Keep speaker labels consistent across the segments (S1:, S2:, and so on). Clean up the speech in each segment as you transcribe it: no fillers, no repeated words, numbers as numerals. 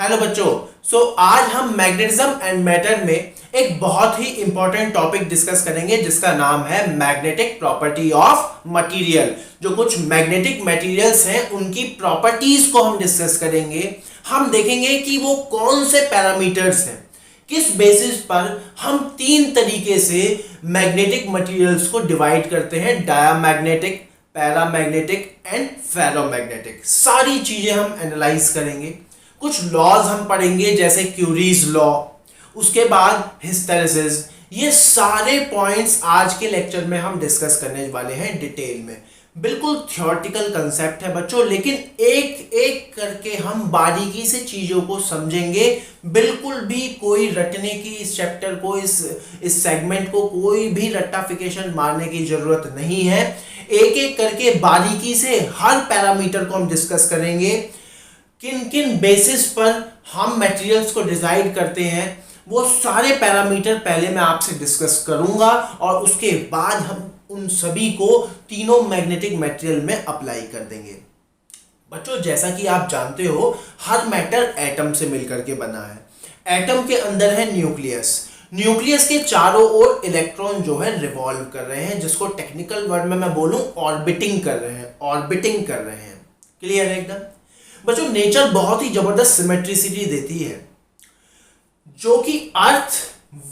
S1: Hello बच्चों। आज हम मैग्नेटिज्म एंड मैटर में एक बहुत ही इंपॉर्टेंट टॉपिक डिस्कस करेंगे जिसका नाम है मैग्नेटिक प्रॉपर्टी ऑफ मटेरियल। जो कुछ मैग्नेटिक मटेरियल्स हैं उनकी प्रॉपर्टीज को हम डिस्कस करेंगे। हम देखेंगे कि वो कौन से पैरामीटर्स हैं, किस बेसिस पर हम तीन तरीके से मैग्नेटिक मटेरियल्स को डिवाइड करते हैं, डायामैग्नेटिक, पैरामैग्नेटिक एंड फेरोमैग्नेटिक। सारी चीजें हम एनालाइज करेंगे। कुछ लॉज हम पढ़ेंगे जैसे क्यूरीज लॉ, उसके बाद हिस्टेरेसिस। ये सारे पॉइंट्स आज के लेक्चर में हम डिस्कस करने वाले हैं डिटेल में। बिल्कुल थ्योरेटिकल कंसेप्ट है बच्चों, लेकिन एक एक करके हम बारीकी से चीजों को समझेंगे। बिल्कुल भी कोई रटने की इस चैप्टर को, इस सेगमेंट को कोई भी रट्टाफिकेशन मारने की जरूरत नहीं है। एक एक करके बारीकी से हर पैरामीटर को हम डिस्कस करेंगे। किन किन बेसिस पर हम मटेरियल्स को डिसाइड करते हैं वो सारे पैरामीटर पहले मैं आपसे डिस्कस करूंगा और उसके बाद हम उन सभी को तीनों मैग्नेटिक मटेरियल में अप्लाई कर देंगे। बच्चों, जैसा कि आप जानते हो हर मैटर एटम से मिलकर के बना है। एटम के अंदर है न्यूक्लियस। न्यूक्लियस के चारों ओर इलेक्ट्रॉन जो है रिवॉल्व कर रहे हैं, जिसको टेक्निकल वर्ड में मैं बोलूं ऑर्बिटिंग कर रहे हैं, ऑर्बिटिंग कर रहे हैं। क्लियर है एकदम? बच्चों, नेचर बहुत ही जबरदस्त सिमेट्रिसिटी देती है। जो कि अर्थ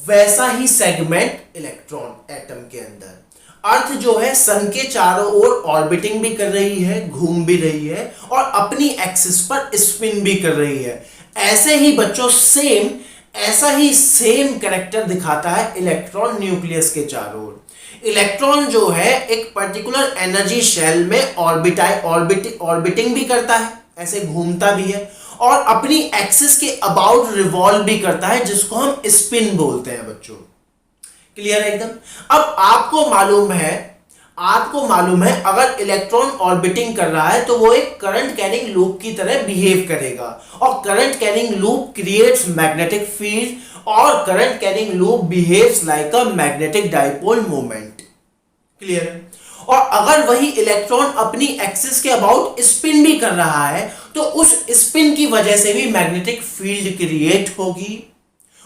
S1: वैसा ही सेगमेंट इलेक्ट्रॉन एटम के अंदर। अर्थ जो है सन के चारों ओर ऑर्बिटिंग भी कर रही है, घूम भी रही है और अपनी एक्सिस पर स्पिन भी कर रही है। ऐसे ही बच्चों ऐसा ही सेम कैरेक्टर दिखाता है इलेक्ट्रॉन न्यूक्लियस के चारों ओर। इलेक्ट्रॉन जो है एक पर्टिकुलर एनर्जी शेल में ऑर्बिटिंग भी करता है, ऐसे घूमता भी है और अपनी एक्सिस के अबाउट रिवॉल्व भी करता है, जिसको हम स्पिन बोलते हैं बच्चों। क्लियर है एकदम? अब आपको मालूम है अगर इलेक्ट्रॉन ऑर्बिटिंग कर रहा है तो वो एक करंट कैरिंग लूप की तरह बिहेव करेगा और current carrying loop creates magnetic field और current carrying loop behaves like a magnetic dipole moment. Clear है? और अगर वही इलेक्ट्रॉन अपनी एक्सिस के अबाउट स्पिन भी कर रहा है तो उस स्पिन की वजह से भी मैग्नेटिक फील्ड क्रिएट होगी,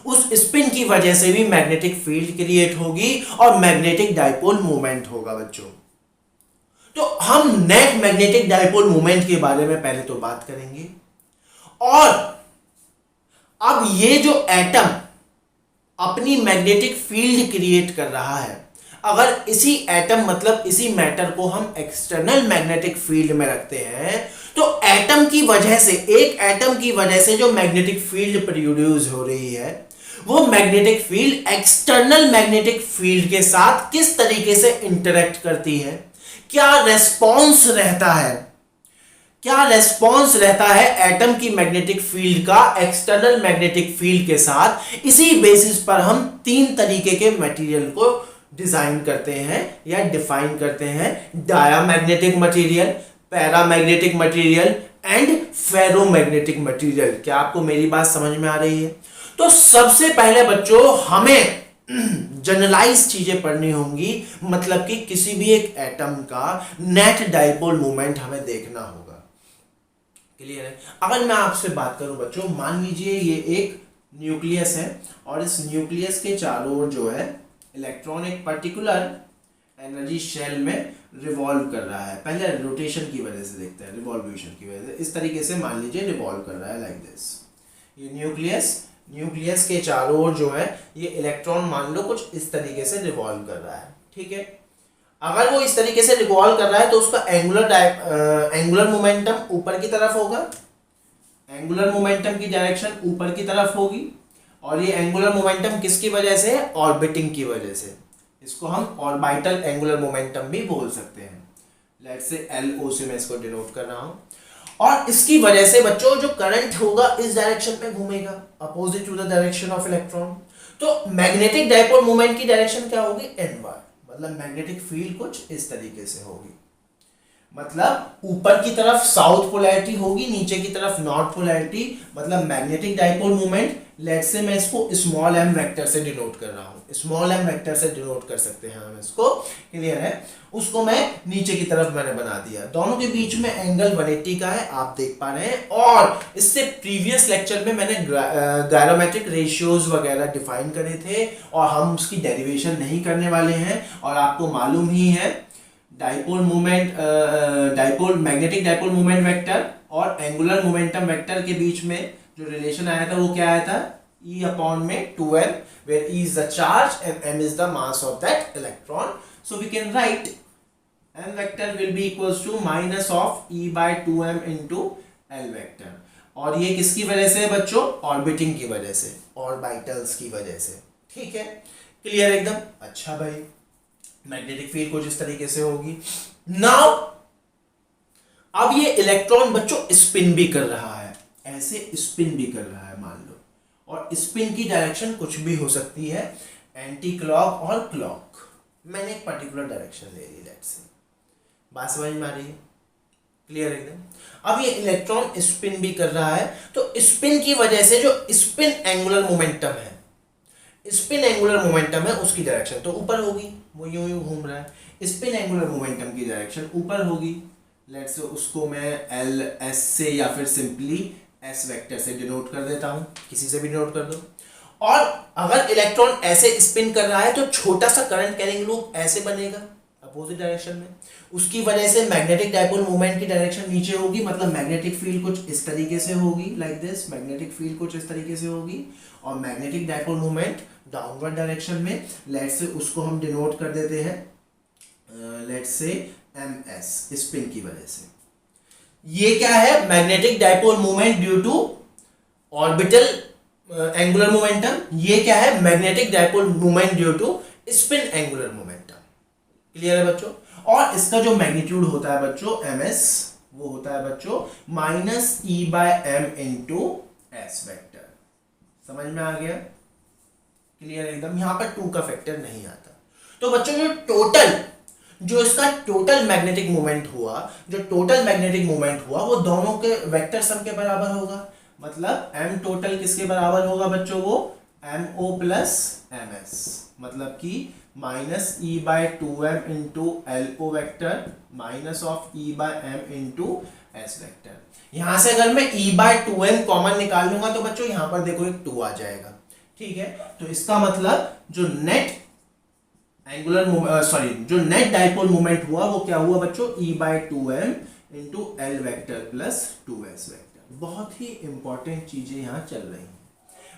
S1: उस स्पिन की वजह से भी मैग्नेटिक फील्ड क्रिएट होगी और मैग्नेटिक डाइपोल मोमेंट होगा बच्चों। तो हम नेट मैग्नेटिक डाइपोल मोमेंट के बारे में पहले तो बात करेंगे। और अब ये जो एटम अपनी मैग्नेटिक फील्ड क्रिएट कर रहा है, अगर इसी एटम मतलब इसी मैटर को हम एक्सटर्नल मैग्नेटिक फील्ड में रखते हैं तो एटम की वजह से, एक एटम की वजह से जो मैग्नेटिक फील्ड प्रोड्यूस हो रही है वो magnetic field external magnetic field के साथ किस तरीके से इंटरेक्ट करती है, क्या रेस्पॉन्स रहता है एटम की मैग्नेटिक फील्ड का एक्सटर्नल मैग्नेटिक फील्ड के साथ। इसी बेसिस पर हम तीन तरीके के मटेरियल को डिजाइन करते हैं या डिफाइन करते हैं: diamagnetic material, paramagnetic material and ferromagnetic material. क्या आपको मेरी बात समझ में आ रही है? तो सबसे पहले बच्चों हमें जनरलाइज चीजें पढ़नी होंगी, मतलब कि किसी भी एक एटम का नेट डाइपोल मोमेंट हमें देखना होगा। क्लियर है? अगर मैं आपसे बात करूं बच्चों, मान लीजिए ये एक न्यूक्लियस है और इस न्यूक्लियस के चारों ओर जो है इलेक्ट्रॉन एक पर्टिकुलर एनर्जी शेल में रिवॉल्व कर रहा है। पहले रोटेशन की वजह से देखते हैं, रिवॉल्यूशन की वजह से इस तरीके से मान लीजिए रिवॉल्व कर रहा है लाइक दिस। ये न्यूक्लियस के चारों ओर जो है ये इलेक्ट्रॉन मान लो कुछ इस तरीके से रिवॉल्व कर रहा है। ठीक है? अगर वो इस तरीके से रिवॉल्व कर रहा है तो उसका एंगुलर मोमेंटम ऊपर की तरफ होगा, एंगुलर मोमेंटम की डायरेक्शन ऊपर की तरफ होगी और ये एंगुलर मोमेंटम किसकी वजह से है? ऑर्बिटिंग की वजह से। इसको हम ऑर्बिटल एंगुलर मोमेंटम भी बोल सकते हैं। लेट्स से LO से मैं इसको डिनोट कर रहा हूं। और इसकी वजह से बच्चों जो करंट होगा इस डायरेक्शन में घूमेगा, opposite to the direction of electron. तो मैग्नेटिक डाइपोल मोमेंट की डायरेक्शन क्या होगी? इनवर्ड, मतलब मैग्नेटिक फील्ड कुछ इस तरीके से होगी। मतलब ऊपर की तरफ साउथ पोलैरिटी होगी, नीचे की तरफ नॉर्थ पोलैरिटी, मतलब magnetic dipole moment. Let's say मैं इसको स्मॉल m वेक्टर से डिनोट कर रहा हूँ, स्मॉल m वेक्टर से डिनोट कर सकते हैं हम इसको, क्लियर है। उसको मैं नीचे की तरफ मैंने बना दिया, दोनों के बीच में एंगल 180 का है, आप देख पा रहे हैं। और इससे प्रीवियस लेक्चर में मैंने गायरोमेट्रिक रेशियोज वगैरह डिफाइन करे थे और हम उसकी डेरिवेशन नहीं करने वाले हैं। और आपको मालूम ही है dipole moment, dipole magnetic dipole moment vector और एंगुलर मोमेंटम वेक्टर के बीच में जो रिलेशन आया था वो क्या आया था, E अपॉन में 2m, where E is the charge and m is the mass of that electron. So we can write m vector will be equals to minus of E by 2m into L vector. और ये किसकी वजह से है बच्चों, orbiting की वजह से, ऑर्बिटल्स की वजह से, ठीक है, क्लियर एकदम। अच्छा भाई, मैग्नेटिक फील्ड कुछ इस तरीके से होगी। नाउ अब ये इलेक्ट्रॉन बच्चों स्पिन भी कर रहा है, ऐसे स्पिन भी कर रहा है मान लो, और स्पिन की डायरेक्शन कुछ भी हो सकती है, एंटी क्लॉक और क्लॉक। मैंने एक पर्टिकुलर डायरेक्शन ले ली, लेट्स से, बात समझ में आ रही है, क्लियर एकदम। अब ये इलेक्ट्रॉन स्पिन भी कर रहा है, तो स्पिन की वजह से जो स्पिन एंगुलर मोमेंटम है, स्पिन एंगुलर मोमेंटम है, उसकी डायरेक्शन तो ऊपर होगी, वो यूं यूं घूम रहा है, स्पिन एंगुलर मोमेंटम की डायरेक्शन ऊपर होगी। लेट्स से उसको मैं एल एस से या फिर सिंपली एस वेक्टर से डिनोट कर देता हूं, किसी से भी डिनोट कर दो। और अगर इलेक्ट्रॉन ऐसे स्पिन कर रहा है तो छोटा सा करंट कैरिंग लूप ऐसे बनेगा अपोजिट डायरेक्शन में, उसकी वजह से मैग्नेटिक डाइपोल मोमेंट की डायरेक्शन नीचे होगी, मतलब मैग्नेटिक फील्ड कुछ इस तरीके से होगी, लाइक दिस, मैग्नेटिक फील्ड कुछ इस तरीके से होगी, और magnetic dipole moment downward direction में। लेट्स से उसको हम डिनोट कर देते हैं, let's say M S, spin की वजह से। ये क्या है, magnetic dipole moment due to orbital angular momentum. ये क्या है, magnetic dipole moment due to spin angular momentum, clear है बच्चों। और इसका जो मैग्नीट्यूड होता है बच्चों एम एस, वो होता है बच्चों minus E by M into S vector, समझ में आ गया, क्लियर एकदम। यहां पर 2 का फैक्टर नहीं आता। तो बच्चों जो इसका टोटल मैग्नेटिक मोमेंट हुआ, जो टोटल मैग्नेटिक मोमेंट हुआ वो दोनों के वेक्टर सम के बराबर होगा, मतलब m टोटल किसके बराबर होगा बच्चों, वो mo प्लस ms, मतलब कि minus E by 2m into LO vector minus of E by m into S vector. यहां से अगर मैं e बाय 2m कॉमन निकाल लूंगा तो बच्चों यहां पर देखो एक 2 आ जाएगा, ठीक है। तो इसका मतलब जो नेट एंगुलर जो नेट डाइपोल मोमेंट हुआ वो क्या हुआ बच्चों, e by 2m into L vector plus 2s vector. बहुत ही इंपॉर्टेंट चीजें यहां चल रही हैं,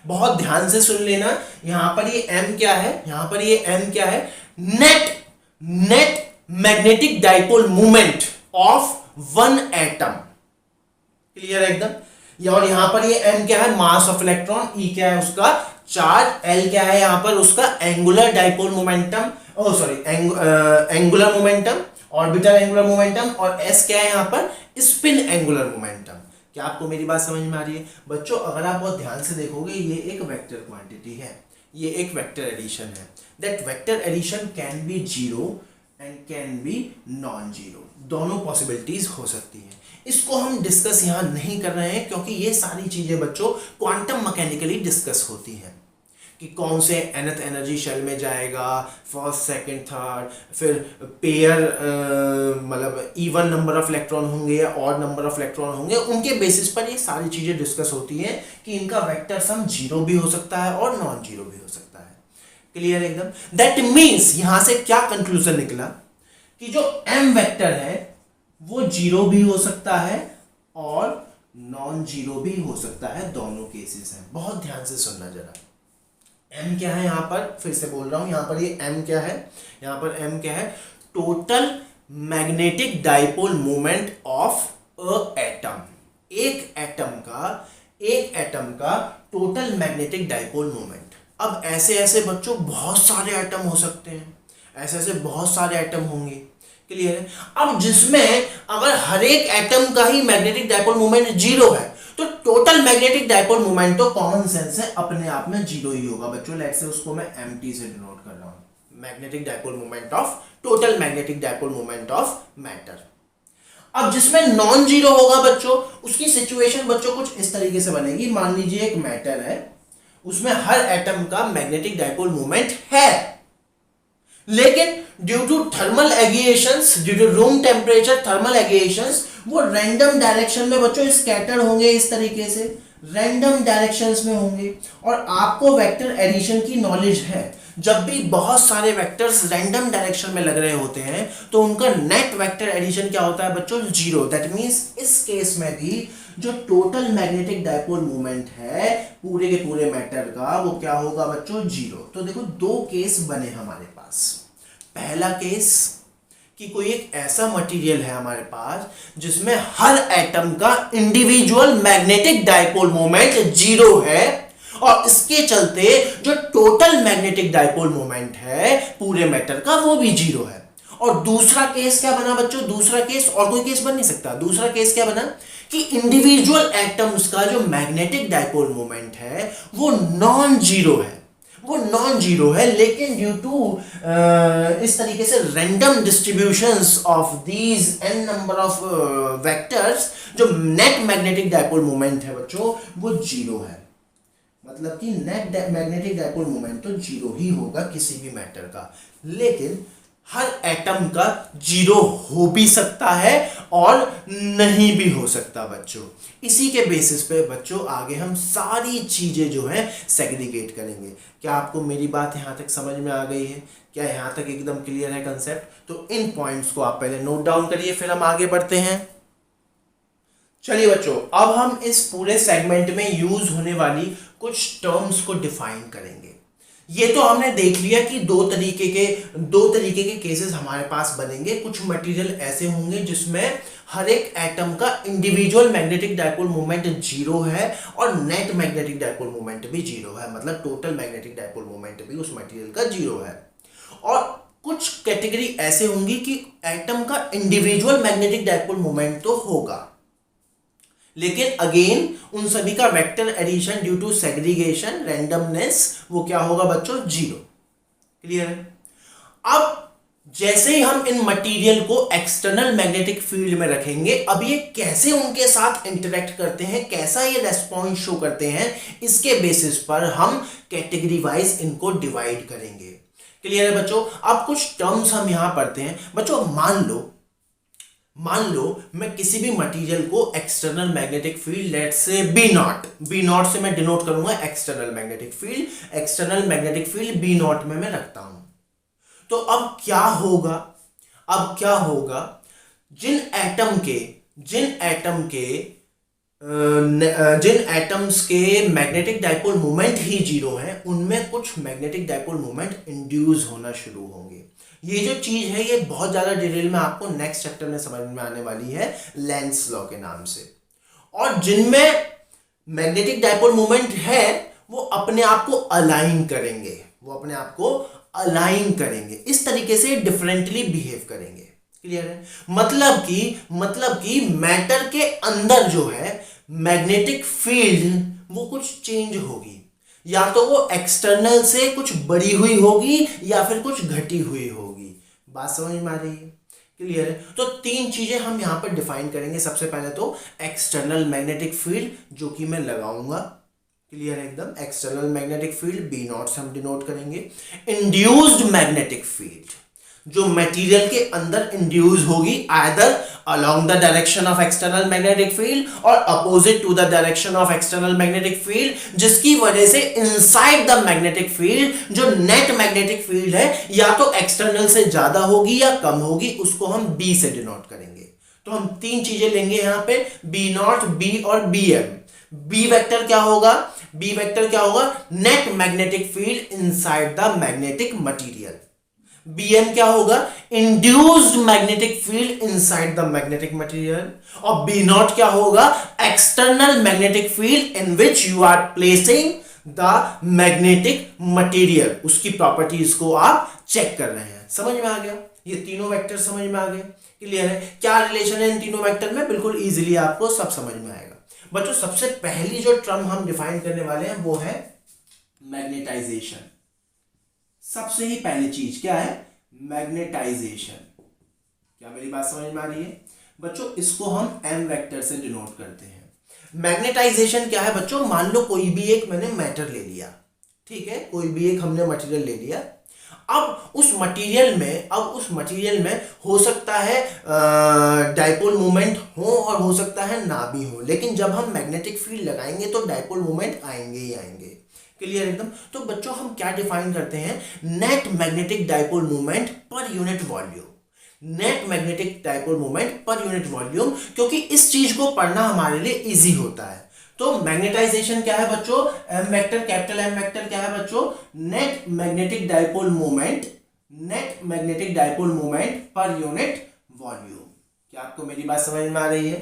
S1: बहुत ध्यान से सुन लेना। यहां पर ये m क्या है, यहां पर ये m क्या है, net magnetic dipole moment of one atom, clear है एकदम। और यहां पर ये m क्या है, मास ऑफ इलेक्ट्रॉन, e क्या है उसका चार्ज, L क्या है यहां पर उसका angular dipole momentum, angular momentum, orbital angular momentum, और S क्या है यहां पर स्पिन एंगुलर मोमेंटम। क्या आपको मेरी बात समझ में आ रही है बच्चों? अगर आप बहुत ध्यान से देखोगे ये एक वेक्टर क्वांटिटी है, ये एक वेक्टर एडिशन है। That vector addition can be zero and can be non zero, दोनों पॉसिबिलिटीज हो सकती हैं। इसको हम डिस्कस यहाँ नहीं कर रहे हैं क्योंकि ये सारी चीजें बच्चों क्वांटम मैकेनिकली डिस्कस होती हैं कि कौन से nth एनर्जी शेल में जाएगा, फर्स्ट सेकंड थर्ड, फिर पेयर मतलब इवन नंबर ऑफ इलेक्ट्रॉन होंगे या ऑड नंबर ऑफ इलेक्ट्रॉन होंगे, उनके बेसिस पर ये सारी चीजें डिस्कस होती हैं कि इनका वेक्टर सम जीरो भी हो सकता है और नॉन जीरो भी हो सकता है, क्लियर एकदम। दैट मीन्स यहां से क्या कंक्लूजन निकला कि जो m वेक्टर है वो जीरो भी हो सकता है और नॉन जीरो भी हो सकता है, दोनों केसेस हैं। बहुत ध्यान से सुनना जरा। m क्या है यहां पर, फिर से बोल रहा हूं, यहां पर ये m क्या है, यहां पर m क्या है, total magnetic dipole moment of a atom. एक एटम का टोटल मैग्नेटिक डाइपोल मोमेंट। अब ऐसे ऐसे बच्चों बहुत सारे एटम हो सकते हैं, ऐसे ऐसे बहुत सारे एटम होंगे, क्लियर है। अब जिसमें अगर हर एक एटम का ही मैग्नेटिक डाइपोल मोमेंट जीरो है तो टोटल मैग्नेटिक डाइपोल मोमेंट तो कॉमन सेंस है अपने आप में जीरो ही होगा बच्चों। लेट्स से उसको मैं mt से डिनोट कर रहा हूं, magnetic dipole moment of, total magnetic dipole moment of matter. अब जिसमें नॉन जीरो होगा बच्चों, उसकी सिचुएशन बच्चों कुछ इस तरीके से बनेगी। मान लीजिए एक मैटर है, उसमें हर एटम का मैग्नेटिक डाइपोल मोमेंट है, लेकिन due to thermal agitations, due to room temperature thermal agitations, वो रैंडम डायरेक्शन में बच्चों स्कैटर होंगे, इस तरीके से रैंडम डायरेक्शंस में होंगे। और आपको वेक्टर एडिशन की नॉलेज है, जब भी बहुत सारे वेक्टर्स रैंडम डायरेक्शन में लग रहे होते हैं तो उनका नेट वेक्टर एडिशन क्या होता है बच्चों, जीरो। दैट मींस इस केस में भी जो टोटल मैग्नेटिक डाइपोल मोमेंट है पूरे के पूरे मैटर का, वो क्या होगा बच्चों, जीरो। तो देखो दो केस बने हमारे पास। पहला केस कि कोई एक ऐसा मटेरियल है हमारे पास जिसमें हर एटम का individual magnetic dipole moment zero है, और इसके चलते जो टोटल मैग्नेटिक डाइपोल मोमेंट है पूरे मैटर का वो भी जीरो है। और दूसरा केस क्या बना बच्चों, दूसरा केस और कोई केस बन नहीं सकता। दूसरा केस क्या बना कि इंडिविजुअल एटम्स का जो मैग्नेटिक डाइपोल मोमेंट है वो नॉन जीरो है, वो नॉन जीरो है, लेकिन ड्यू टू इस तरीके से random distributions of these N number of vectors, जो नेट मैग्नेटिक डाइपोल मोमेंट है बच्चों वो जीरो है। मतलब कि नेट मैग्नेटिक डाइपोल मोमेंट तो जीरो ही होगा किसी भी मैटर का, लेकिन हर एटम का जीरो हो भी सकता है और नहीं भी हो सकता बच्चों। इसी के बेसिस पे बच्चों आगे हम सारी चीजें जो है सेग्रीगेट करेंगे। क्या आपको मेरी बात यहां तक समझ में आ गई है? क्या यहां तक एकदम क्लियर है कंसेप्ट? तो इन पॉइंट्स को आप पहले नोट डाउन करिए, फिर हम आगे बढ़ते हैं। चलिए बच्चों, अब हम इस पूरे सेगमेंट में यूज होने वाली कुछ टर्म्स को डिफाइन करेंगे। ये तो हमने देख लिया कि दो तरीके के केसेस हमारे पास बनेंगे। कुछ मटेरियल ऐसे होंगे जिसमें हर एक एटम का individual magnetic dipole moment zero है और नेट मैग्नेटिक डाइपोल मोमेंट भी जीरो है, मतलब टोटल मैग्नेटिक डाइपोल मोमेंट भी उस मटेरियल का जीरो है। और कुछ कैटेगरी ऐसे होंगी कि एटम का इंडिविजुअल मैग्नेटिक डाइपोल मोमेंट तो होगा, लेकिन अगेन उन सभी का vector addition due to segregation randomness वो क्या होगा बच्चों, जीरो। क्लियर है? अब जैसे ही हम इन मटेरियल को एक्सटर्नल मैग्नेटिक फील्ड में रखेंगे, अब ये कैसे उनके साथ इंटरेक्ट करते हैं, कैसा ये रेस्पॉन्स शो करते हैं, इसके बेसिस पर हम कैटेगरी वाइज इनको डिवाइड करेंगे। क्लियर है बच्चों? अब कुछ टर्म्स हम यहां पढ़ते हैं बच्चों। मान लो मैं किसी भी मटेरियल को external magnetic field, let's say B naught से मैं डिनोट करूंगा external magnetic field B naught में मैं रखता हूं। तो अब क्या होगा, जिन एटम्स के मैग्नेटिक डाइपोल मोमेंट ही जीरो है, उनमें कुछ मैग्नेटिक डाइपोल मोमेंट इंड्यूस होना शुरू होंगे। ये जो चीज है ये बहुत ज्यादा डिटेल में आपको नेक्स्ट चैप्टर में समझ में आने वाली है, लेंस लॉ के नाम से। और जिनमें मैग्नेटिक डाइपोल मोमेंट है वो अपने आप को अलाइन करेंगे, इस तरीके से डिफरेंटली बिहेव करेंगे। क्लियर है? मतलब कि मैटर के अंदर जो है मैग्नेटिक फील्ड वो कुछ चेंज होगी, या तो वो एक्सटर्नल से कुछ बढ़ी हुई होगी या फिर कुछ घटी हुई होगी। बात समझ में आ रही है? क्लियर है? तो तीन चीजें हम यहां पर डिफाइन करेंगे। सबसे पहले तो एक्सटर्नल मैग्नेटिक फील्ड जो कि मैं लगाऊंगा। क्लियर है एकदम? External magnetic field B naught से हम डिनोट करेंगे। इंड्यूस्ड मैग्नेटिक फील्ड जो मटेरियल के अंदर इंड्यूस होगी, either along the direction of external magnetic field और opposite to the direction of external magnetic field, जिसकी वजह से इनसाइड द मैग्नेटिक फील्ड जो नेट मैग्नेटिक फील्ड है या तो एक्सटर्नल से ज्यादा होगी या कम होगी, उसको हम बी से डिनोट करेंगे। तो हम तीन चीजें लेंगे यहां पे, बी नॉट, बी और बी एम। बी वेक्टर क्या होगा? Net magnetic field inside the magnetic material. Bm क्या होगा? Induced magnetic field inside the magnetic material. और बी नॉट क्या होगा? External magnetic field in which you are placing the magnetic material, उसकी properties को आप चेक कर रहे हैं। समझ में आ गया? ये तीनों वेक्टर समझ में आ गए? क्लियर है? क्या रिलेशन है इन तीनों वेक्टर में? बिल्कुल इजीली आपको सब समझ में आएगा। बच्चों सबसे पहली जो टर्म हम डिफाइन करने वाले हैं वो है मैग्नेटाइजेशन। सबसे ही पहली चीज क्या है? मैग्नेटाइजेशन। क्या मेरी बात समझ में आ रही है? बच्चों इसको हम m वेक्टर से डिनोट करते हैं। मैग्नेटाइजेशन क्या है बच्चों, मान लो कोई भी एक मैंने मैटर ले लिया, ठीक है, कोई भी एक हमने मटेरियल ले लिया। अब उस मटेरियल में हो सकता है डाइपोल मोमेंट हो और हो सकता है ना भी हो, लेकिन जब हम मैग्नेटिक फील्ड लगाएंगे तो डाइपोल मोमेंट आएंगे ही आएंगे। क्लियर एकदम। तो बच्चों हम क्या डिफाइन करते हैं, net magnetic dipole moment per unit volume. Net magnetic dipole moment per unit volume, क्योंकि इस चीज को पढ़ना हमारे लिए इजी होता है। तो मैग्नेटाइजेशन क्या है बच्चों, M vector, capital M vector क्या है बच्चों, net magnetic dipole moment, net magnetic dipole moment per unit volume. क्या आपको मेरी बात समझ में आ रही है,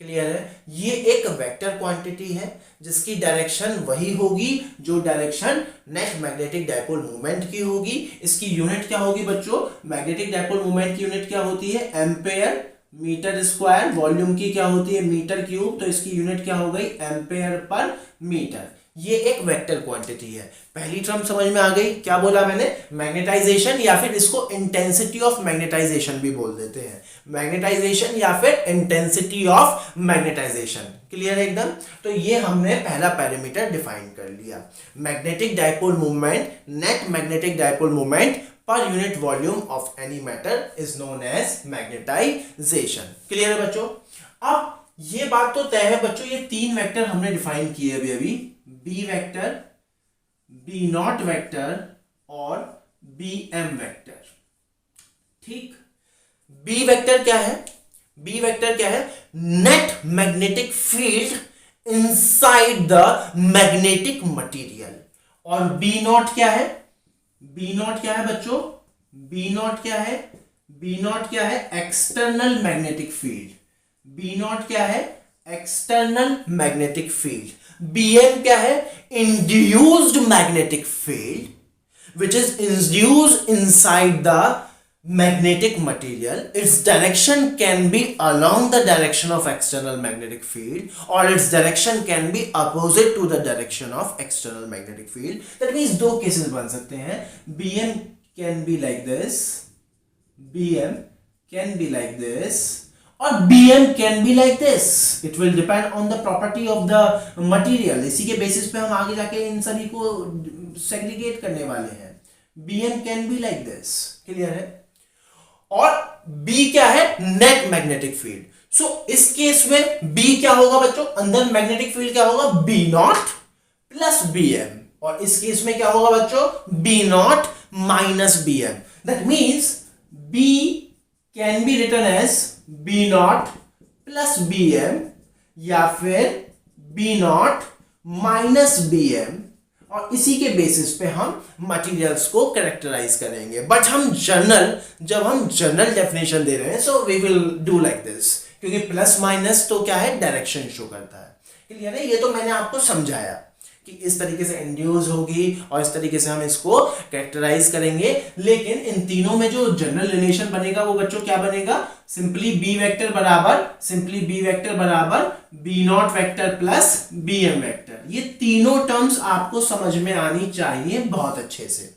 S1: क्लियर है। ये एक वेक्टर क्वांटिटी है जिसकी डायरेक्शन वही होगी जो direction net magnetic dipole moment की होगी। इसकी यूनिट क्या होगी बच्चों, मैग्नेटिक डाइपोल मोमेंट की यूनिट क्या होती है, एम्पेयर मीटर स्क्वायर, वॉल्यूम की क्या होती है, मीटर क्यूब, तो इसकी यूनिट क्या हो गई, एम्पेयर पर मीटर। ये एक वेक्टर क्वांटिटी है। पहली टर्म समझ में आ गई, क्या बोला मैंने, मैग्नेटाइजेशन, या फिर इसको इंटेंसिटी ऑफ मैग्नेटाइजेशन भी बोल देते हैं, मैग्नेटाइजेशन या फिर इंटेंसिटी ऑफ मैग्नेटाइजेशन। क्लियर है एकदम। तो ये हमने पहला पैरामीटर डिफाइन कर लिया, magnetic dipole moment, net magnetic dipole moment per unit volume of any matter is known as magnetisation. Clear है बच्चों। अब ये बात तो तय है बच्चों, ये तीन वेक्टर हमने डिफाइन किए अभी, B vector, B not vector और बी एम वेक्टर। ठीक, बी वेक्टर क्या है, बी वेक्टर क्या है, net magnetic field inside the magnetic material. और बी नॉट क्या है, बी नॉट क्या है बच्चों, बी नॉट क्या है, बी नॉट क्या है, external magnetic field. B naught क्या है, एक्सटर्नल मैग्नेटिक फील्ड। बीएम क्या है, induced magnetic field which is induced inside the magnetic material. Its direction can be along the direction of external magnetic field or its direction can be opposite to the direction of external magnetic field. That means दो cases बन सकते हैं, BM can be like this, BM can be like this or BM can be like this. It will depend on the property of the material. इसी के basis पे हम आगे जाके इन सभी को segregate करने वाले हैं। BM can be like this. Clear है। और B क्या है, नेट मैग्नेटिक फील्ड। सो इस केस में B क्या होगा बच्चों, अंदर मैग्नेटिक फील्ड क्या होगा, B नॉट प्लस BM, और इस केस में क्या होगा बच्चों, B naught minus BM। That means B can be written as B naught plus BM या फिर B नॉट माइनस BM, और इसी के बेसिस पे हम मटेरियल्स को कैरेक्टराइज करेंगे। बट हम जब हम जनरल डेफिनेशन दे रहे हैं, so we will do like this, क्योंकि प्लस माइनस तो क्या है, डायरेक्शन शो करता है। क्लियर है। ये तो मैंने आपको समझाया कि इस तरीके से इंड्यूस होगी और इस तरीके से हम इसको कैरेक्टराइज करेंगे। लेकिन इन तीनों में जो जनरल रिलेशन बनेगा वो बच्चों क्या बनेगा, सिंपली बी वेक्टर बराबर B not vector plus B M vector. ये तीनों टर्म्स आपको समझ में आनी चाहिए बहुत अच्छे से।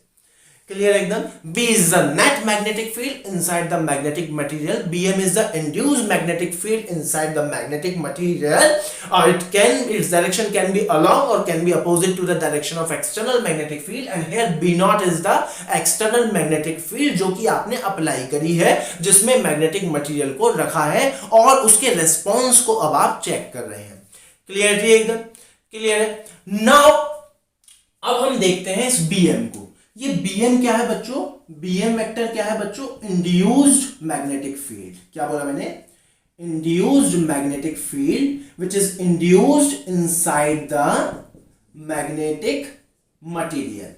S1: क्लियर एकदम। B is the net magnetic field inside the magnetic material. BM is the induced magnetic field inside the magnetic material. Or its direction can be along or can be opposite to the direction of external magnetic field. And here B naught is the external magnetic field जो कि आपने apply करी है, जिसमें magnetic material को रखा है और उसके रेस्पॉन्स को अब आप चेक कर रहे हैं। क्लियर जी, एकदम क्लियर है। नाउ अब हम देखते हैं इस BM को। ये BM क्या है बच्चों, BM वेक्टर क्या है बच्चों, इंड्यूस्ड मैग्नेटिक फील्ड। क्या बोला मैंने, induced magnetic field which is induced inside the magnetic material.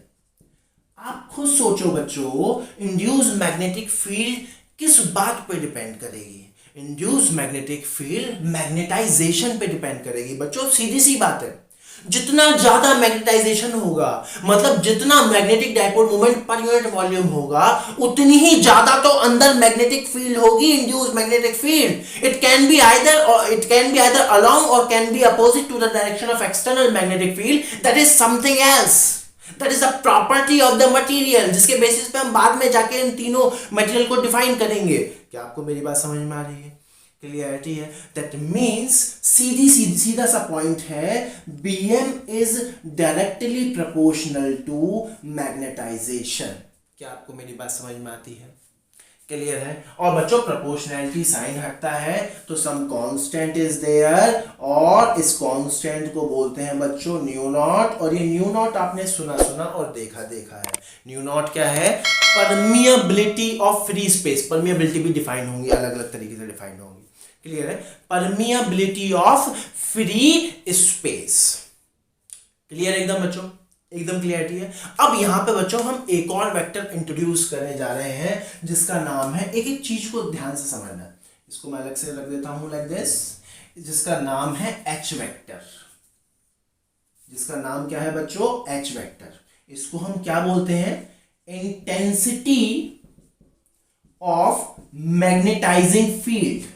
S1: आप खुद सोचो बच्चों, इंड्यूस्ड मैग्नेटिक फील्ड किस बात पे डिपेंड करेगी, इंड्यूस्ड मैग्नेटिक फील्ड मैग्नेटाइजेशन पे डिपेंड करेगी। बच्चों सीधी सी बात है, जितना ज्यादा मैग्नेटाइजेशन होगा, मतलब जितना magnetic dipole moment per unit volume होगा, उतनी ही ज्यादा तो अंदर मैग्नेटिक फील्ड होगी, induced magnetic field. It can be either along और can be opposite to the direction of external magnetic field. That is something else, that is the property of the material, जिसके basis पे हम बाद में जाके इन तीनों material को define करेंगे। क्या आपको मेरी बात समझ में आ रही है, क्लियरिटी है? दैट मीन्स सीधा सा पॉइंट है, Bm is directly proportional to magnetisation. क्या आपको मेरी बात समझ में आती है? क्लियर है? और बच्चों प्रोपोर्शनैलिटी साइन हटता है तो सम कांस्टेंट इज देयर, और इस कांस्टेंट को बोलते हैं बच्चों न्यू नॉट। और ये न्यू नॉट आपने सुना और देखा है। न्यू नॉट क्या है? Permeability of free space. Permeability भी डिफाइन होंगी, अलग अलग तरीके से डिफाइन होंगी। क्लियर है? Permeability of free space. Clear है एकदम बच्चों? एकदम क्लियरिटी है। अब यहां पे बच्चों हम एक और वेक्टर इंट्रोड्यूस करने जा रहे हैं जिसका नाम है, एक एक चीज को ध्यान से समझना, इसको मैं अलग से रख देता हूं लाइक दिस, जिसका नाम है एच वेक्टर। जिसका नाम क्या है बच्चों? H vector. इसको हम क्या बोलते हैं? Intensity of magnetising field.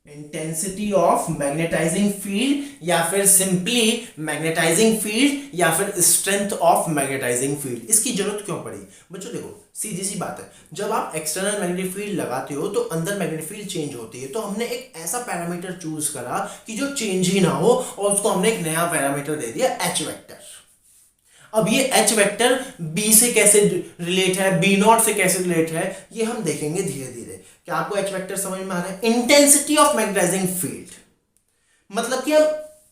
S1: Intensity of magnetising field, या फिर सिंपली मैग्नेटाइजिंग फील्ड, या फिर स्ट्रेंथ ऑफ मैग्नेटाइजिंग फील्ड। इसकी जरूरत क्यों पड़ी बच्चों? देखो सीधी सी बात है, जब आप एक्सटर्नल मैग्नेटिक फील्ड लगाते हो तो अंदर मैग्नेटिक फील्ड चेंज होती है। तो हमने एक ऐसा पैरामीटर चूज करा कि जो चेंज ही ना हो, और उसको हमने एक नया पैरामीटर दे दिया एच वेक्टर। अब ये एच वेक्टर बी से कैसे रिलेट है, बी नॉट से कैसे रिलेट है, ये हम देखेंगे धीरे धीरे। क्या आपको एच वेक्टर समझ में आ रहा है? इंटेंसिटी ऑफ मैग्नेटाइजिंग फील्ड मतलब कि हम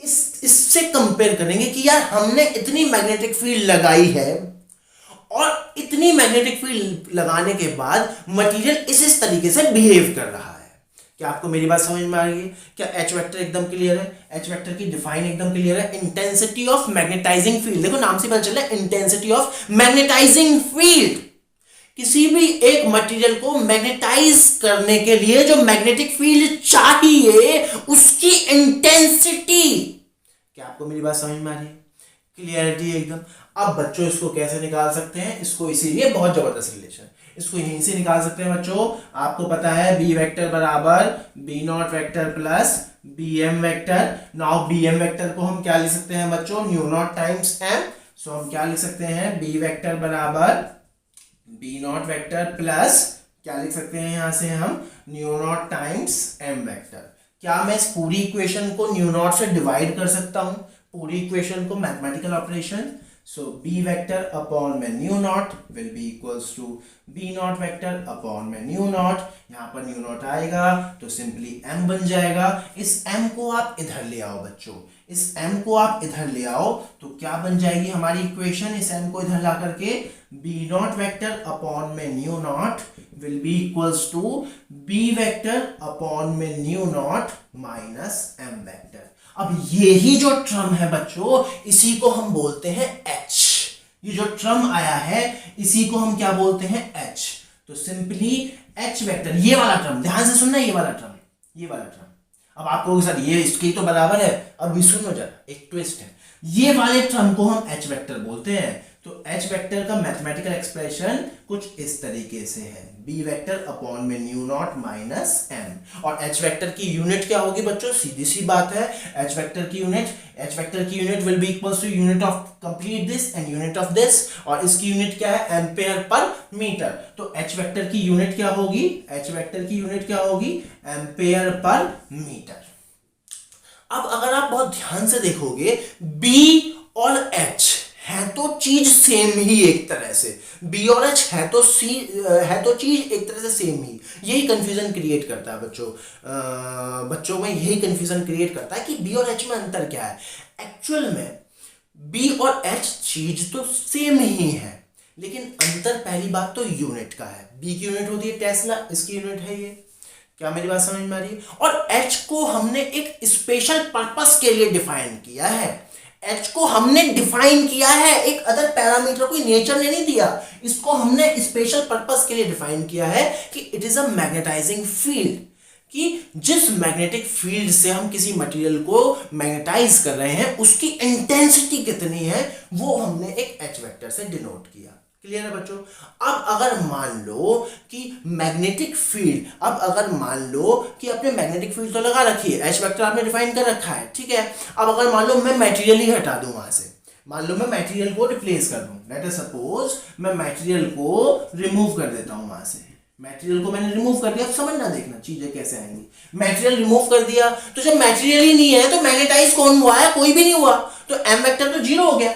S1: इससे कंपेयर करेंगे कि यार हमने इतनी मैग्नेटिक फील्ड लगाई है, और इतनी मैग्नेटिक फील्ड लगाने के बाद मटेरियल इस तरीके से बिहेव कर रहा है। क्या आपको मेरी बात समझ में आ रही है? क्या एच वेक्टर एकदम क्लियर है? एच वेक्टर की डिफाइन एकदम क्लियर है। इंटेंसिटी ऑफ मैग्नेटाइजिंग फील्ड, देखो नाम से पता चल रहा है इंटेंसिटी ऑफ मैग्नेटाइजिंग फील्ड। किसी भी एक मटेरियल को मैग्नेटाइज करने के लिए जो मैग्नेटिक फील्ड चाहिए, उसकी इंटेंसिटी। क्या आपको मेरी बात समझ में आ रही है? क्लियरिटी एकदम। अब बच्चों इसको कैसे निकाल सकते हैं? इसको इसीलिए बहुत जबरदस्त रिलेशन, इसको यहीं से निकाल सकते हैं बच्चों। आपको पता है बी वेक्टर बराबर B not vector plus B M vector. Now B M vector को हम क्या लिख सकते हैं बच्चों? Mu naught times M. So हम क्या लिख सकते हैं? बी वेक्टर बराबर बी नॉट वेक्टर प्लस क्या लिख सकते हैं यहां से हम? Mu naught times M vector. क्या मैं इस पूरी इक्वेशन को न्यू नॉट से डिवाइड कर सकता हूं? पूरी इक्वेशन को mathematical operation. So B vector upon में new naught will be equals to B not vector upon में न्यू नॉट। यहां पर न्यू नॉट आएगा तो सिंपली एम बन जाएगा। इस एम को आप इधर ले आओ बच्चों, इस एम को आप इधर ले आओ तो क्या बन जाएगी हमारी इक्वेशन? इस एम को इधर ला करके बी नॉट वेक्टर अपॉन में new naught will be equals to B vector upon में new naught minus M vector. अब यही जो टर्म है बच्चों, इसी को हम बोलते हैं एच। ये जो टर्म आया है इसी को हम क्या बोलते हैं? एच। तो सिंपली एच वेक्टर, ये वाला टर्म ध्यान से सुनना, ये वाला टर्म, ये वाला टर्म। अब आप कहोगे सर ये इसके तो बराबर है। अब भी सुनो जरा, एक ट्विस्ट है। ये वाले टर्म को हम एच वेक्टर बोलते हैं। तो एच वेक्टर का मैथमेटिकल एक्सप्रेशन कुछ इस तरीके से है, बी वेक्टर अपॉन में न्यू नॉट माइनस एम। और एच वेक्टर की यूनिट क्या होगी बच्चों? सीधी सी बात है, एच वेक्टर की unit will be equals to unit of complete this and unit of this. और इसकी यूनिट क्या है? Ampere per metre. तो एच वेक्टर की यूनिट क्या होगी? एच वेक्टर की यूनिट क्या होगी? Ampere per metre. अब अगर आप बहुत ध्यान से देखोगे, बी और एच है तो चीज सेम ही, एक तरह से बी और एच है तो चीज एक तरह से सेम ही। यही कंफ्यूजन क्रिएट करता है बच्चों में यही कंफ्यूजन क्रिएट करता है कि बी और एच में अंतर क्या है। एक्चुअल में बी और एच चीज तो सेम ही है, लेकिन अंतर पहली बात तो यूनिट का है। बी की यूनिट होती है टेस्ला, इसकी यूनिट है ये। क्या मेरी बात समझ में आ रही है? और एच को हमने एक स्पेशल पर्पस के लिए डिफाइन किया है। एच को हमने डिफाइन किया है, एक अदर पैरामीटर कोई नेचर ने नहीं दिया, इसको हमने स्पेशल पर्पस के लिए डिफाइन किया है कि it is a magnetising field. कि जिस मैग्नेटिक फील्ड से हम किसी मटेरियल को मैग्नेटाइज कर रहे हैं उसकी इंटेंसिटी कितनी है, वो हमने एक एच वेक्टर से डिनोट किया। क्लियर है बच्चों? अब अगर मान लो कि मैग्नेटिक फील्ड, आपने मैग्नेटिक फील्ड तो लगा रखी है, एच वेक्टर आपने डिफाइन कर रखा है, ठीक है। अब अगर मान लो मैं मटेरियल ही हटा दूं वहां से, मान लो मैं मटेरियल को रिप्लेस कर दूं, लेट अस सपोज मैं मटेरियल को रिमूव कर देता हूं वहां से, मटेरियल को मैंने रिमूव कर दिया, अब समझना देखना चीजें कैसे आएंगी। मटेरियल रिमूव कर दिया तो जब मटेरियल ही नहीं है तो मैग्नेटाइज कौन हुआ है, कोई भी नहीं हुआ, तो एम वेक्टर तो जीरो हो गया।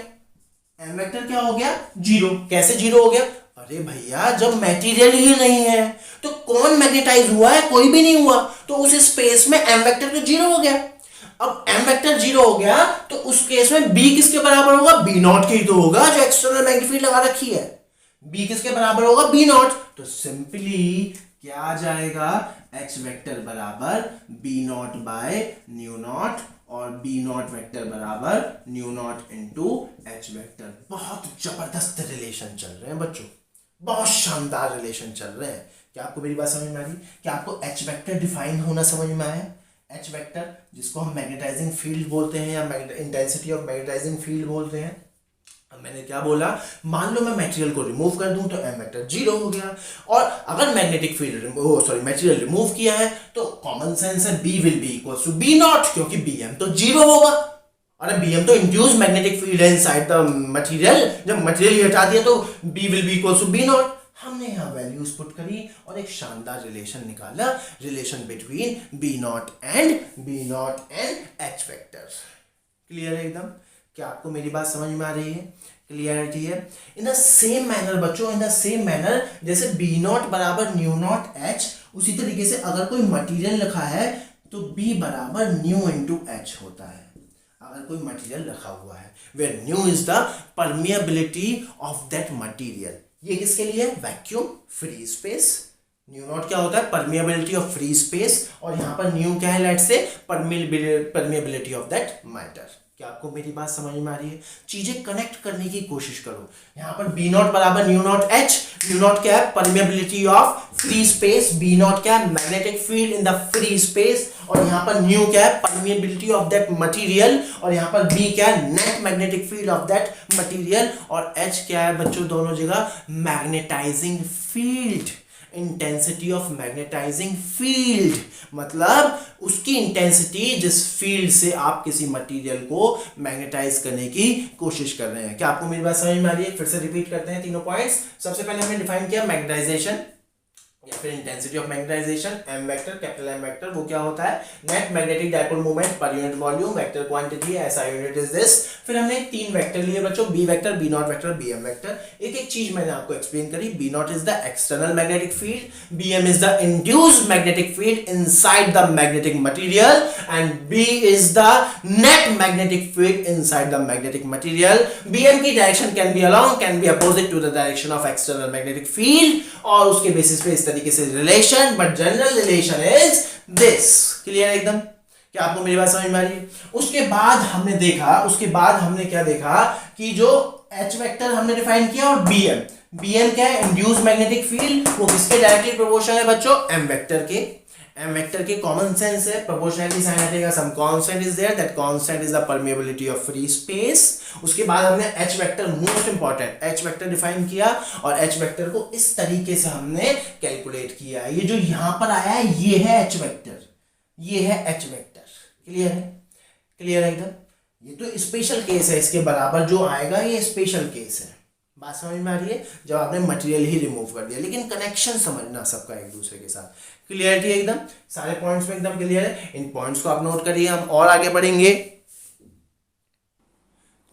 S1: एम वेक्टर क्या हो गया, जीरो। कैसे जीरो हो गया, अरे भैया जब मटेरियल ही नहीं है तो कौन मैग्नेटाइज हुआ है, कोई भी नहीं हुआ, तो उस स्पेस में एम वेक्टर तो जीरो हो गया। अब एम वेक्टर जीरो हो गया तो उस केस में बी किसके बराबर होगा, बी नॉट के ही तो होगा, जो एक्सटर्नल मैग्नेटिक फील्ड लगा रखी है। बी किसके बराबर होगा, बी नॉट। तो सिंपली क्या आ जाएगा, एच वेक्टर बराबर B naught by new naught, और बी नॉट वेक्टर बराबर mu naught into H vector. बहुत जबरदस्त रिलेशन चल रहे हैं बच्चों, बहुत शानदार रिलेशन चल रहे हैं। क्या आपको मेरी बात समझ में आ रही, क्या आपको एच वेक्टर डिफाइन होना समझ में आया। एच वेक्टर जिसको हम मैग्नेटाइजिंग फील्ड बोलते हैं या इंटेंसिटी ऑफ मैग्नेटाइजिंग फील्ड बोलते हैं। अब मैंने क्या बोला, मान लो मैं मटेरियल को रिमूव कर दूं तो एम वेक्टर जीरो हो गया, और अगर मैग्नेटिक फील्ड मटेरियल रिमूव किया है तो कॉमन सेंस है B will be equal to B naught, क्योंकि बीएम तो जीरो होगा। अरे बीएम तो इंड्यूस मैग्नेटिक फील्ड है इनसाइड द मटेरियल, जब मटेरियल ही हटा दिया तो B will be equal to B naught. हमने यहाँ वैल्यूज पुट करी और एक शानदार रिलेशन निकाला, relation between B naught and H vector. Clear है एकदम, क्या आपको मेरी बात समझ में आ रही है, क्लियरिटी है। इन द सेम मैनर बच्चों, इन द सेम मैनर जैसे बी नॉट बराबर न्यू नॉट एच, उसी तरीके से अगर कोई मटेरियल रखा है तो बी बराबर न्यू इंटू एच होता है। अगर कोई मटेरियल रखा हुआ है where mu is the permeability of that material, ये किसके लिए, vacuum free space. Mu not क्या होता है, परमिएबिलिटी ऑफ फ्री स्पेस, और यहां पर न्यू क्या है, लेट से परमिएबिलिटी ऑफ दैट मैटर। क्या आपको मेरी बात समझ में आ रही है, चीजें कनेक्ट करने की कोशिश करो। यहां पर बी नॉट बराबर mu naught H, mu not क्या है, permeability of free space, B naught क्या है, magnetic field in the free space, और यहां पर न्यू क्या है, परमिएबिलिटी ऑफ दैट मटेरियल, और यहां पर बी क्या है, net magnetic field of that material, और एच क्या है बच्चों, दोनों जगह magnetising field, intensity of magnetising field, मतलब उसकी इंटेंसिटी जिस फील्ड से आप किसी मटेरियल को मैग्नेटाइज करने की कोशिश कर रहे हैं। क्या आपको मेरी बात समझ में आ रही है, फिर से रिपीट करते हैं तीनों पॉइंट्स। सबसे पहले हमने डिफाइन किया मैग्नेटाइजेशन या फिर intensity of magnetisation, M vector, capital M vector, वो क्या होता है, net magnetic dipole moment per unit volume, vector quantity, ऐसा यूनिट इज दिस। फिर हमने तीन वेक्टर लिए बच्चों, B vector, B not vector, B M vector. एक एक चीज मैंने आपको एक्सप्लेन करी। B naught is the external magnetic field, B M is the induced magnetic field inside the magnetic material, and B is the net magnetic field inside the magnetic material. B M की direction can be along, can be opposite to the direction of external magnetic field, और उसके basis पे इस तरीके से relation, but general relation is this. Clear एकदम, क्या आपको मेरी बात समझ में आ रही है। उसके बाद हमने क्या देखा कि जो एच वेक्टर हमने डिफाइन किया, और बीएम क्या है, इंड्यूस्ड मैग्नेटिक फील्ड, वो किसके डायरेक्टली प्रोपोर्शनल है बच्चों, एम वेक्टर के। एम वेक्टर के कॉमन सेंस है, प्रोपोर्शनलिटी साइन हटेगा, some constant is there, that constant is the permeability of free space. उसके बाद हमने H vector, most important, H vector define किया, और एच वेक्टर को इस तरीके से हमने कैलकुलेट किया। ये जो यहां पर आया है ये है एच वेक्टर, ये है एच वेक्टर। क्लियर है, क्लियर है एकदम। ये तो स्पेशल केस है, इसके बराबर जो आएगा ये स्पेशल केस है। बात समझ में आ रही है, जब आपने मटेरियल ही रिमूव कर दिया, लेकिन कनेक्शन समझना सबका एक दूसरे के साथ। क्लियरिटी एकदम, सारे पॉइंट्स में एकदम क्लियर है। इन पॉइंट्स को आप नोट करिए, हम और आगे बढ़ेंगे।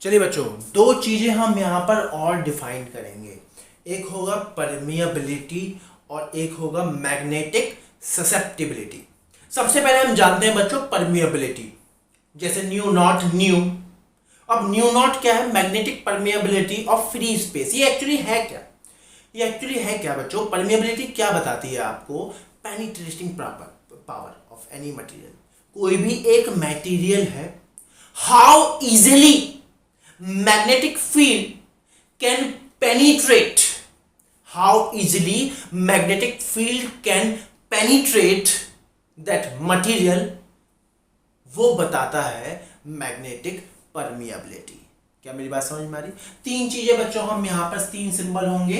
S1: चलिए बच्चों, दो चीजें हम यहां पर और डिफाइन करेंगे, एक होगा परमिएबिलिटी और एक होगा मैग्नेटिक ससेप्टिबिलिटी। सबसे पहले हम जानते हैं बच्चों परमिएबिलिटी, जैसे न्यू नॉट न्यू। अब न्यू नॉट क्या है, magnetic permeability of free space. ये एक्चुअली है क्या बच्चों, परमिएबिलिटी क्या बताती है आपको, penetrating power of any material. कोई भी एक मटेरियल है, how easily magnetic field can penetrate, how easily magnetic field can penetrate that material, वो बताता है मैग्नेटिक परमिएबिलिटी। क्या मेरी बात समझ में आ रही। तीन चीजें बच्चों, हम यहां पर तीन सिंबल होंगे,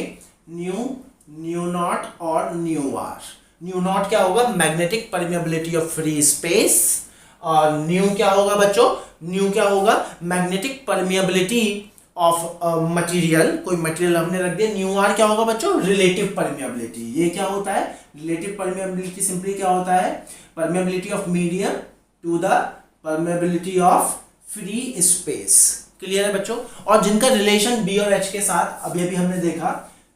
S1: न्यू, न्यू नॉट और न्यू आर। न्यू नॉट क्या होगा, magnetic permeability of free space, और न्यू क्या होगा बच्चों, न्यू क्या होगा, मैग्नेटिक परमिएबिलिटी ऑफ मटेरियल, कोई मटेरियल हमने रख दिया, न्यू आर क्या होगा बच्चों, रिलेटिव परमिएबिलिटी। ये क्या होता है, रिलेटिव परमिएबिलिटी सिंपली क्या होता है, permeability of medium to the permeability of free space. Clear है बच्चों। और जिनका रिलेशन बी और एच के साथ अभी अभी हमने देखा,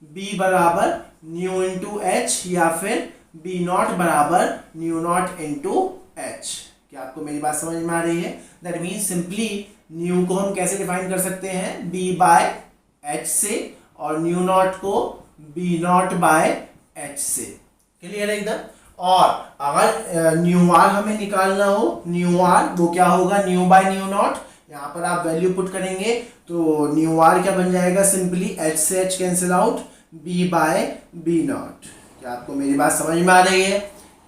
S1: बी बराबर न्यू इंटू एच या फिर बी नॉट बराबर न्यू नॉट इंटू एच। क्या आपको मेरी बात समझ में आ रही है? दैट मीन्स सिंपली न्यू को हम कैसे डिफाइन कर सकते हैं, बी बाय एच से, और न्यू नॉट को बी नॉट बाय एच से। क्लियर है एकदम। और अगर न्यू आर हमें निकालना हो, न्यू आर वो क्या होगा, न्यू बाय न्यू नॉट। यहाँ पर आप वैल्यू पुट करेंगे तो न्यू आर क्या बन जाएगा, सिंपली एच से H cancel out, B by B naught. क्या आपको मेरी बात समझ में आ रही है?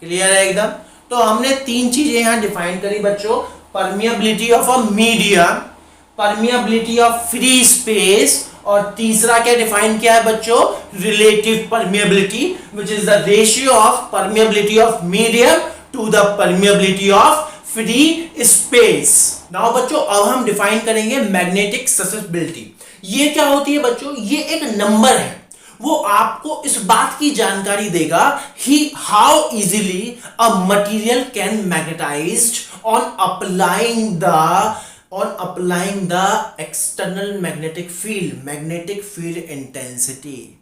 S1: क्लियर है एकदम। तो हमने तीन चीजें यहाँ डिफाइन करी बच्चों, permeability of a medium, permeability of free space, और तीसरा क्या डिफाइन किया है बच्चों, relative permeability, which is the ratio of permeability of medium to the permeability of free space. Now बच्चों अब हम डिफाइन करेंगे मैग्नेटिक ससेप्टिबिलिटी। ये क्या होती है बच्चों, ये एक नंबर है, वो आपको इस बात की जानकारी देगा ही how easily a material can magnetized on applying the external magnetic field intensity.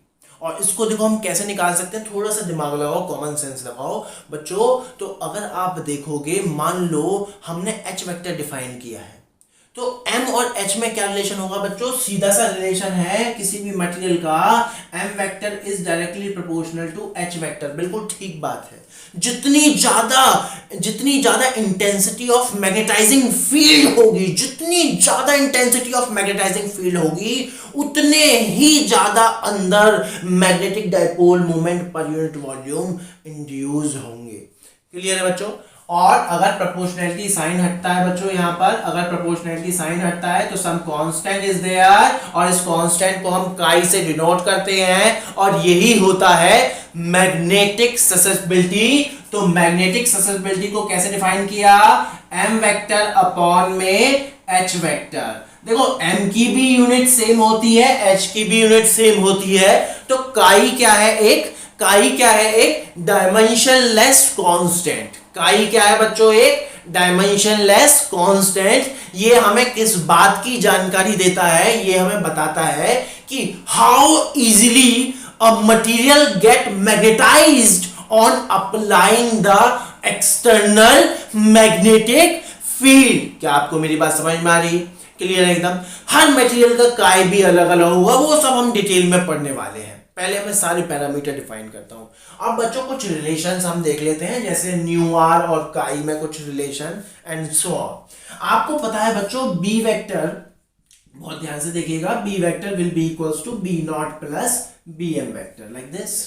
S1: और इसको देखो हम कैसे निकाल सकते हैं, थोड़ा सा दिमाग लगाओ, कॉमन सेंस लगाओ बच्चों। तो अगर आप देखोगे, मान लो हमने एच वेक्टर डिफाइन किया है, तो m और h में क्या रिलेशन होगा बच्चों, सीधा सा रिलेशन है किसी भी मटेरियल का, m vector is directly proportional to h vector. बिल्कुल ठीक बात है। जितनी ज्यादा इंटेंसिटी ऑफ मैग्नेटाइजिंग फील्ड होगी, जितनी ज्यादा इंटेंसिटी ऑफ मैग्नेटाइजिंग फील्ड होगी, उतने ही ज्यादा अंदर magnetic dipole moment per unit volume induce होंगे। क्लियर है बच्चों। और अगर प्रोपोर्शनैलिटी साइन हटता है बच्चों, यहां पर अगर प्रोपोर्शनैलिटी साइन हटता है तो सम कांस्टेंट इज देयर, और इस कांस्टेंट को हम काई से डिनोट करते हैं, और यही होता है मैग्नेटिक ससेप्टिबिलिटी। तो मैग्नेटिक ससेप्टिबिलिटी को कैसे डिफाइन किया, m वेक्टर अपॉन में h वेक्टर। देखो m की भी यूनिट सेम होती है, h की भी यूनिट सेम होती है, तो काई क्या है, एक डायमेंशनलेस कांस्टेंट। काई क्या है बच्चों, एक डायमेंशनलेस कांस्टेंट। ये हमें किस बात की जानकारी देता है, ये हमें बताता है कि how easily a material get magnetised on applying the external magnetic field. क्या आपको मेरी बात समझ में आ रही है? क्लियर है एकदम। हर मटेरियल का काई भी अलग अलग होगा, वो सब हम डिटेल में पढ़ने वाले हैं। पहले मैं सारे पैरामीटर डिफाइन करता हूं। अब बच्चों कुछ रिलेशंस हम देख लेते हैं, जैसे न्यू आर और काई में कुछ रिलेशन एंड सो ऑन। आपको पता है बच्चों, बी वेक्टर, बहुत ध्यान से देखिएगा, B vector will be equals to B not plus B M vector, like this.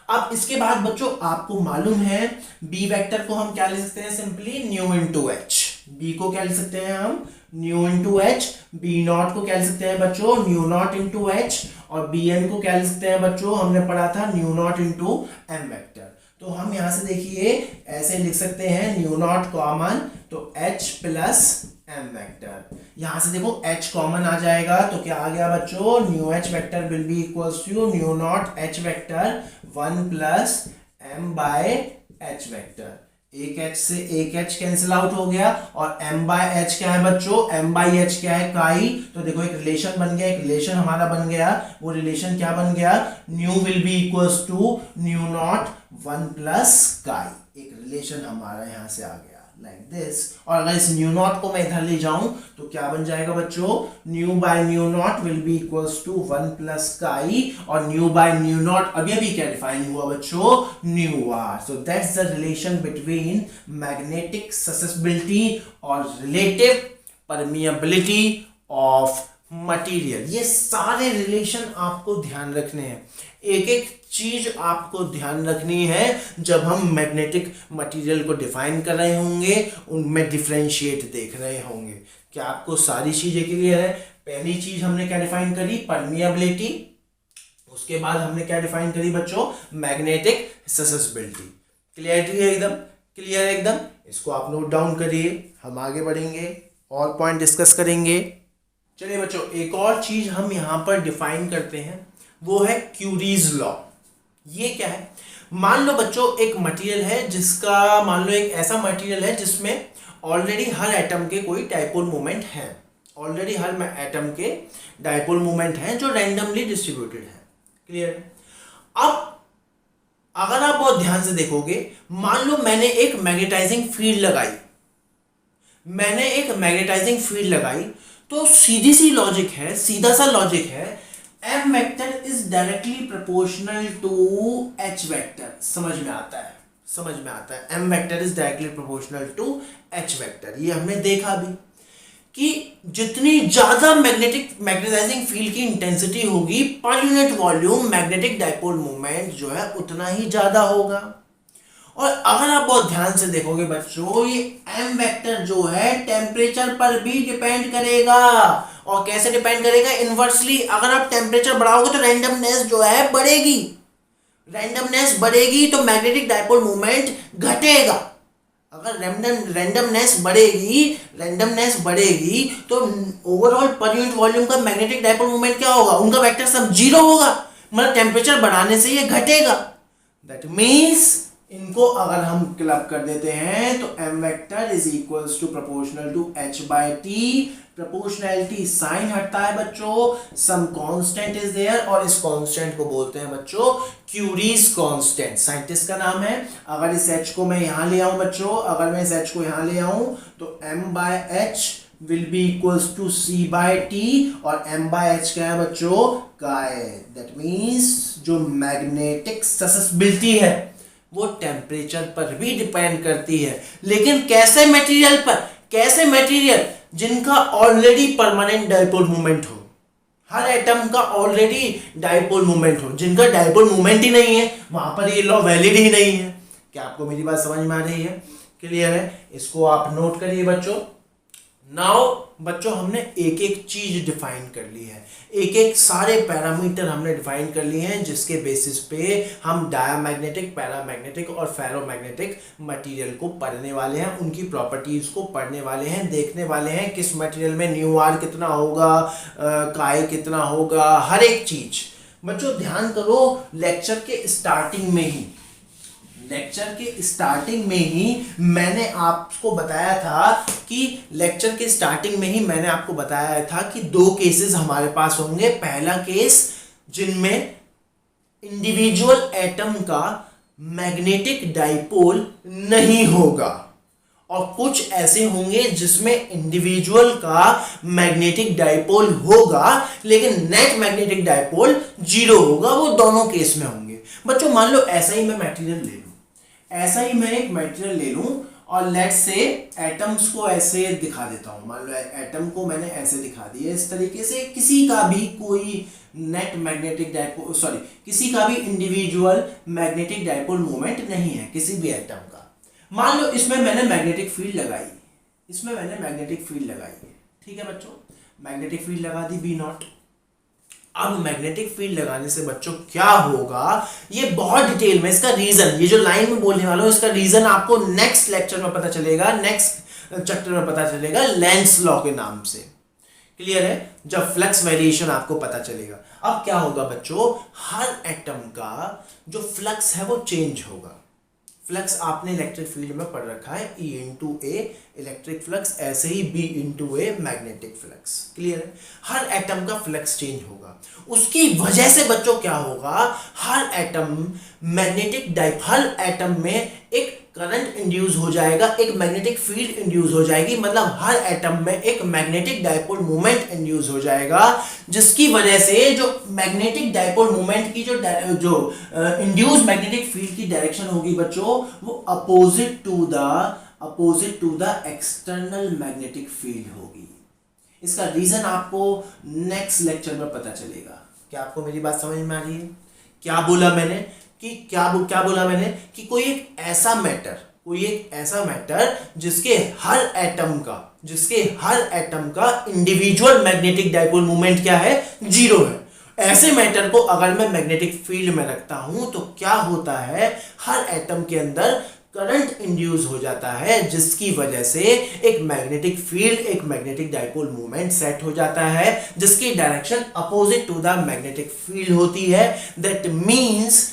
S1: अब इसके बाद बच्चों आपको मालूम है बी वेक्टर को हम क्या लिख सकते हैं, simply mu into H. B को क्या लिख सकते हैं हम, mu into H. B naught को क्या लिख सकते हैं बच्चों, न्यू नॉट इंटू एच। और बी एन को क्या लिख सकते हैं बच्चों, हमने पढ़ा था mu naught into M vector. तो हम यहां से देखिए ऐसे लिख सकते हैं, न्यू नॉट कॉमन, तो एच प्लस एम वेक्टर। यहां से देखो एच कॉमन आ जाएगा, तो क्या आ गया बच्चों, mu H vector will be equals to new naught H vector 1 plus M by H vector. एक एच से एक एच कैंसिल आउट हो गया, और m बाय एच क्या है बच्चों, m बाय एच क्या है, काई। तो देखो एक रिलेशन बन गया, एक रिलेशन हमारा बन गया। वो रिलेशन क्या बन गया, mu will be equals to new naught 1 plus chi. एक रिलेशन हमारा यहां से आ गया, लाइक दिस। और अगर इस न्यू नॉट को मैं इधर ले जाऊं तो क्या बन जाएगा बच्चों, mu by new naught will be equals to 1 plus chi, और न्यू बाय न्यू नॉट अभी अभी क्या डिफाइन हुआ बच्चों, new R. So that's the relation between magnetic susceptibility और रिलेटिव परमिएबिलिटी ऑफ मटेरियल। ये सारे रिलेशन आपको ध्यान रखने हैं, एक एक चीज आपको ध्यान रखनी है जब हम मैग्नेटिक मटेरियल को डिफाइन कर रहे होंगे, उनमें डिफरेंशिएट देख रहे होंगे। क्या आपको सारी चीजें क्लियर है? पहली चीज हमने क्या डिफाइन करी, परमिएबिलिटी। उसके बाद हमने क्या डिफाइन करी बच्चों, मैग्नेटिक ससेप्टिबिलिटी। क्लियरिटी है एकदम, क्लियर है एकदम। इसको आप नोट डाउन करिए, हम आगे बढ़ेंगे और पॉइंट डिस्कस करेंगे। चलिए बच्चों, एक और चीज हम यहाँ पर डिफाइन करते हैं, वो है क्यूरीज लॉ। ये क्या है? मान लो बच्चों, एक मटेरियल है जिसका, मान लो एक ऐसा मटेरियल है जिसमें ऑलरेडी हर एटम के कोई डाइपोल मोमेंट है, ऑलरेडी हर एटम के डाइपोल मोमेंट हैं जो रैंडमली डिस्ट्रीब्यूटेड है। क्लियर? अब अगर आप बहुत ध्यान से देखोगे, मान लो मैंने एक मैग्नेटाइजिंग फील्ड लगाई, तो सीधी सी लॉजिक है, सीधा सा लॉजिक है, m vector is directly proportional to h vector. समझ में आता है, m vector is directly proportional to h vector. ये हमने देखा भी कि जितनी ज्यादा मैग्नेटाइजिंग फील्ड की इंटेंसिटी होगी पर unit volume, magnetic dipole moment जो है उतना ही ज्यादा होगा। और अगर आप बहुत ध्यान से देखोगे बच्चों, ये m वेक्टर जो है टेम्परेचर पर भी डिपेंड करेगा। और कैसे डिपेंड करेगा? इनवर्सली। अगर आप टेम्परेचर बढ़ाओगे तो रैंडमनेस जो है बढ़ेगी, तो मैग्नेटिक डाइपोल मोमेंट घटेगा। अगर रैंडमनेस बढ़ेगी तो ओवरऑल पर यूनिट वॉल्यूम का मैग्नेटिक डाइपोल मोमेंट क्या होगा? उनका वेक्टर सब जीरो होगा, मतलब टेम्परेचर बढ़ाने से ये घटेगा। दैट मीन्स इनको अगर हम क्लब कर देते हैं तो m vector is equals to proportional to h by t। Proportionality sign हटता है बच्चों, सम कांस्टेंट इज देयर, और इस कांस्टेंट को बोलते हैं बच्चों क्यूरीज कांस्टेंट, साइंटिस्ट का नाम है। अगर इस h को मैं यहां ले आऊं बच्चों, तो m by h will be equals to c by t, और m बाय h क्या है बच्चों? काय। दैट मीन्स जो मैग्नेटिक ससेप्टिबिलिटी है वो टेम्परेचर पर भी डिपेंड करती है। लेकिन कैसे मटेरियल जिनका ऑलरेडी परमानेंट डाइपोल मोमेंट हो, हर एटम का ऑलरेडी डाइपोल मोमेंट हो। जिनका डाइपोल मोमेंट ही नहीं है वहां पर ये लॉ वैलिड ही नहीं है। क्या आपको मेरी बात समझ में आ रही है? क्लियर है? इसको आप नोट करिए बच्चों। नाउ बच्चों, हमने एक एक चीज डिफाइन कर ली है, एक एक सारे पैरामीटर हमने डिफाइन कर लिए हैं, जिसके बेसिस पे हम डायमैग्नेटिक, पैरामैग्नेटिक और फेरोमैग्नेटिक मटेरियल को पढ़ने वाले हैं, उनकी प्रॉपर्टीज को पढ़ने वाले हैं, देखने वाले हैं किस मटेरियल में न्यू आर कितना होगा, काय कितना होगा, हर एक चीज। बच्चों ध्यान करो, लेक्चर के स्टार्टिंग में ही मैंने आपको बताया था कि दो केसेस हमारे पास होंगे। पहला केस जिनमें इंडिविजुअल एटम का मैग्नेटिक डाइपोल नहीं होगा, और कुछ ऐसे होंगे जिसमें इंडिविजुअल का मैग्नेटिक डाइपोल होगा लेकिन नेट मैग्नेटिक डाइपोल जीरो होगा। वो दोनों केस में होंगे। बच्चों मान लो ऐसा ही मैं एक मटेरियल ले लूं और लेट्स से एटम्स को ऐसे दिखा देता हूं। मान लो एटम को मैंने ऐसे दिखा दिया इस तरीके से, किसी का भी कोई नेट मैग्नेटिक डाइपोल, किसी का भी इंडिविजुअल मैग्नेटिक डाइपोल मोमेंट नहीं है किसी भी एटम का। मान लो इसमें मैंने मैग्नेटिक फील्ड लगाई, ठीक है बच्चों, मैग्नेटिक फील्ड लगा दी B0। अब मैग्नेटिक फील्ड लगाने से बच्चों क्या होगा, ये बहुत डिटेल में इसका रीजन, ये जो लाइन में बोलने वाला हूं इसका रीजन आपको नेक्स्ट लेक्चर में पता चलेगा, नेक्स्ट चैप्टर में पता चलेगा, लेंस लॉ के नाम से। क्लियर है? जब फ्लक्स वेरिएशन आपको पता चलेगा। अब क्या होगा बच्चों, हर एटम का जो फ्लक्स है वो चेंज होगा। फ्लक्स आपने इलेक्ट्रिक फील्ड में पढ़ रखा है, E इंटू ए इलेक्ट्रिक फ्लक्स, ऐसे ही B into a magnetic flux. Clear है? हर एटम का फ्लक्स चेंज होगा। उसकी वजह से बच्चों क्या होगा, हर एटम में एक करंट इंड्यूस हो जाएगा, एक मैग्नेटिक फील्ड इंड्यूस हो जाएगी, मतलब हर एटम में एक मैग्नेटिक डाइपोल मोमेंट इंड्यूस हो जाएगा, जिसकी वजह से जो मैग्नेटिक डाइपोल मोमेंट की जो इंड्यूस मैग्नेटिक फील्ड की डायरेक्शन होगी बच्चों, वो opposite to the external magnetic field होगी। इसका रीजन आपको नेक्स्ट लेक्चर में पता चलेगा। क्या आपको मेरी बात समझ में आ रही है? क्या बोला मैंने कि कोई एक ऐसा मैटर जिसके हर एटम का इंडिविजुअल मैग्नेटिक डाइपोल मोमेंट क्या है, जीरो है। ऐसे मैटर को अगर मैं मैग्नेटिक फील्ड में रखता हूं तो क्या होता है, हर एटम के अंदर करंट इंड्यूस हो जाता है, जिसकी वजह से एक मैग्नेटिक फील्ड, एक मैग्नेटिक डाइपोल मोमेंट सेट हो जाता है, जिसकी direction opposite to the magnetic field होती है। दैट मीन्स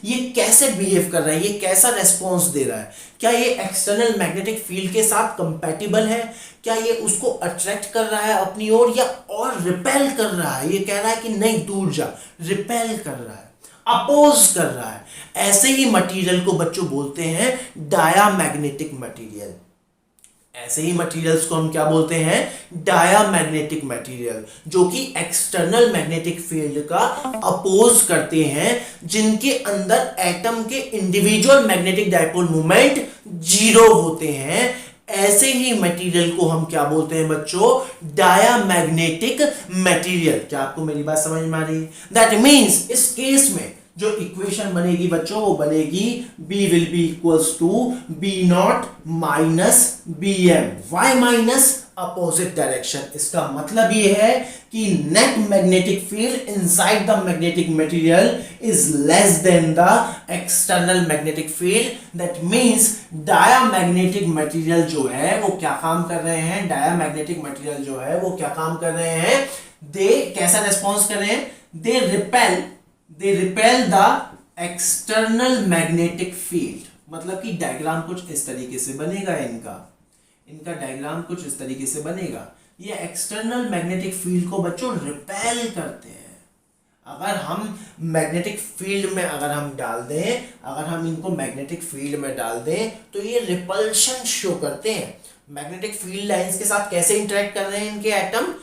S1: ये कैसे बिहेव कर रहा है, ये कैसा रेस्पॉन्स दे रहा है, क्या ये एक्सटर्नल मैग्नेटिक फील्ड के साथ कंपैटिबल है, क्या ये उसको अट्रैक्ट कर रहा है अपनी ओर, या और रिपेल कर रहा है, ये कह रहा है कि नहीं दूर जा, रिपेल कर रहा है, अपोज कर रहा है। ऐसे ही मटेरियल को बच्चों बोलते हैं डायामैग्नेटिक मटेरियल। ऐसे ही मटेरियल्स को हम क्या बोलते हैं, डायामैग्नेटिक मटेरियल, जो कि एक्सटर्नल मैग्नेटिक फील्ड का अपोज करते हैं, जिनके अंदर एटम के individual magnetic dipole moment zero होते हैं। ऐसे ही मटेरियल को हम क्या बोलते हैं बच्चों, डायामैग्नेटिक मटेरियल। क्या आपको मेरी बात समझ में आ रही है? दैट मीन्स इस केस में जो इक्वेशन बनेगी बच्चों, वो बनेगी B will be equals to B0 minus BM। Why minus? Opposite direction. इसका मतलब ये है कि net magnetic field inside the magnetic material is less than the external magnetic field. That means diamagnetic material जो है वो क्या काम कर रहे हैं, डायामैग्नेटिक मटेरियल जो है वो क्या काम कर रहे हैं, दे कैसा रेस्पॉन्स कर रहे हैं, they repel the external magnetic field. मतलब कि डायग्राम कुछ इस तरीके से बनेगा, इनका डायग्राम कुछ इस तरीके से बनेगा। ये एक्सटर्नल मैग्नेटिक फील्ड को बच्चों रिपेल करते हैं। अगर हम मैग्नेटिक फील्ड में अगर हम डाल दें, अगर हम इनको मैग्नेटिक फील्ड में डाल दें तो ये रिपल्शन शो करते हैं। मैग्नेटिक फील्ड लाइंस के साथ कैसे इंटरेक्ट कर रहे हैं इनके एटम,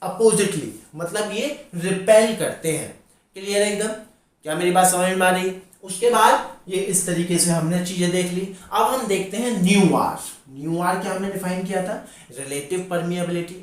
S1: अपोजिटली, मतलब ये रिपेल करते हैं। क्लियर है एकदम? क्या मेरी बात समझ में आ रही? उसके बाद ये इस तरीके से हमने चीजें देख ली। अब हम देखते हैं न्यू आर क्या हमने डिफाइन किया था, रिलेटिव परमिएबिलिटी।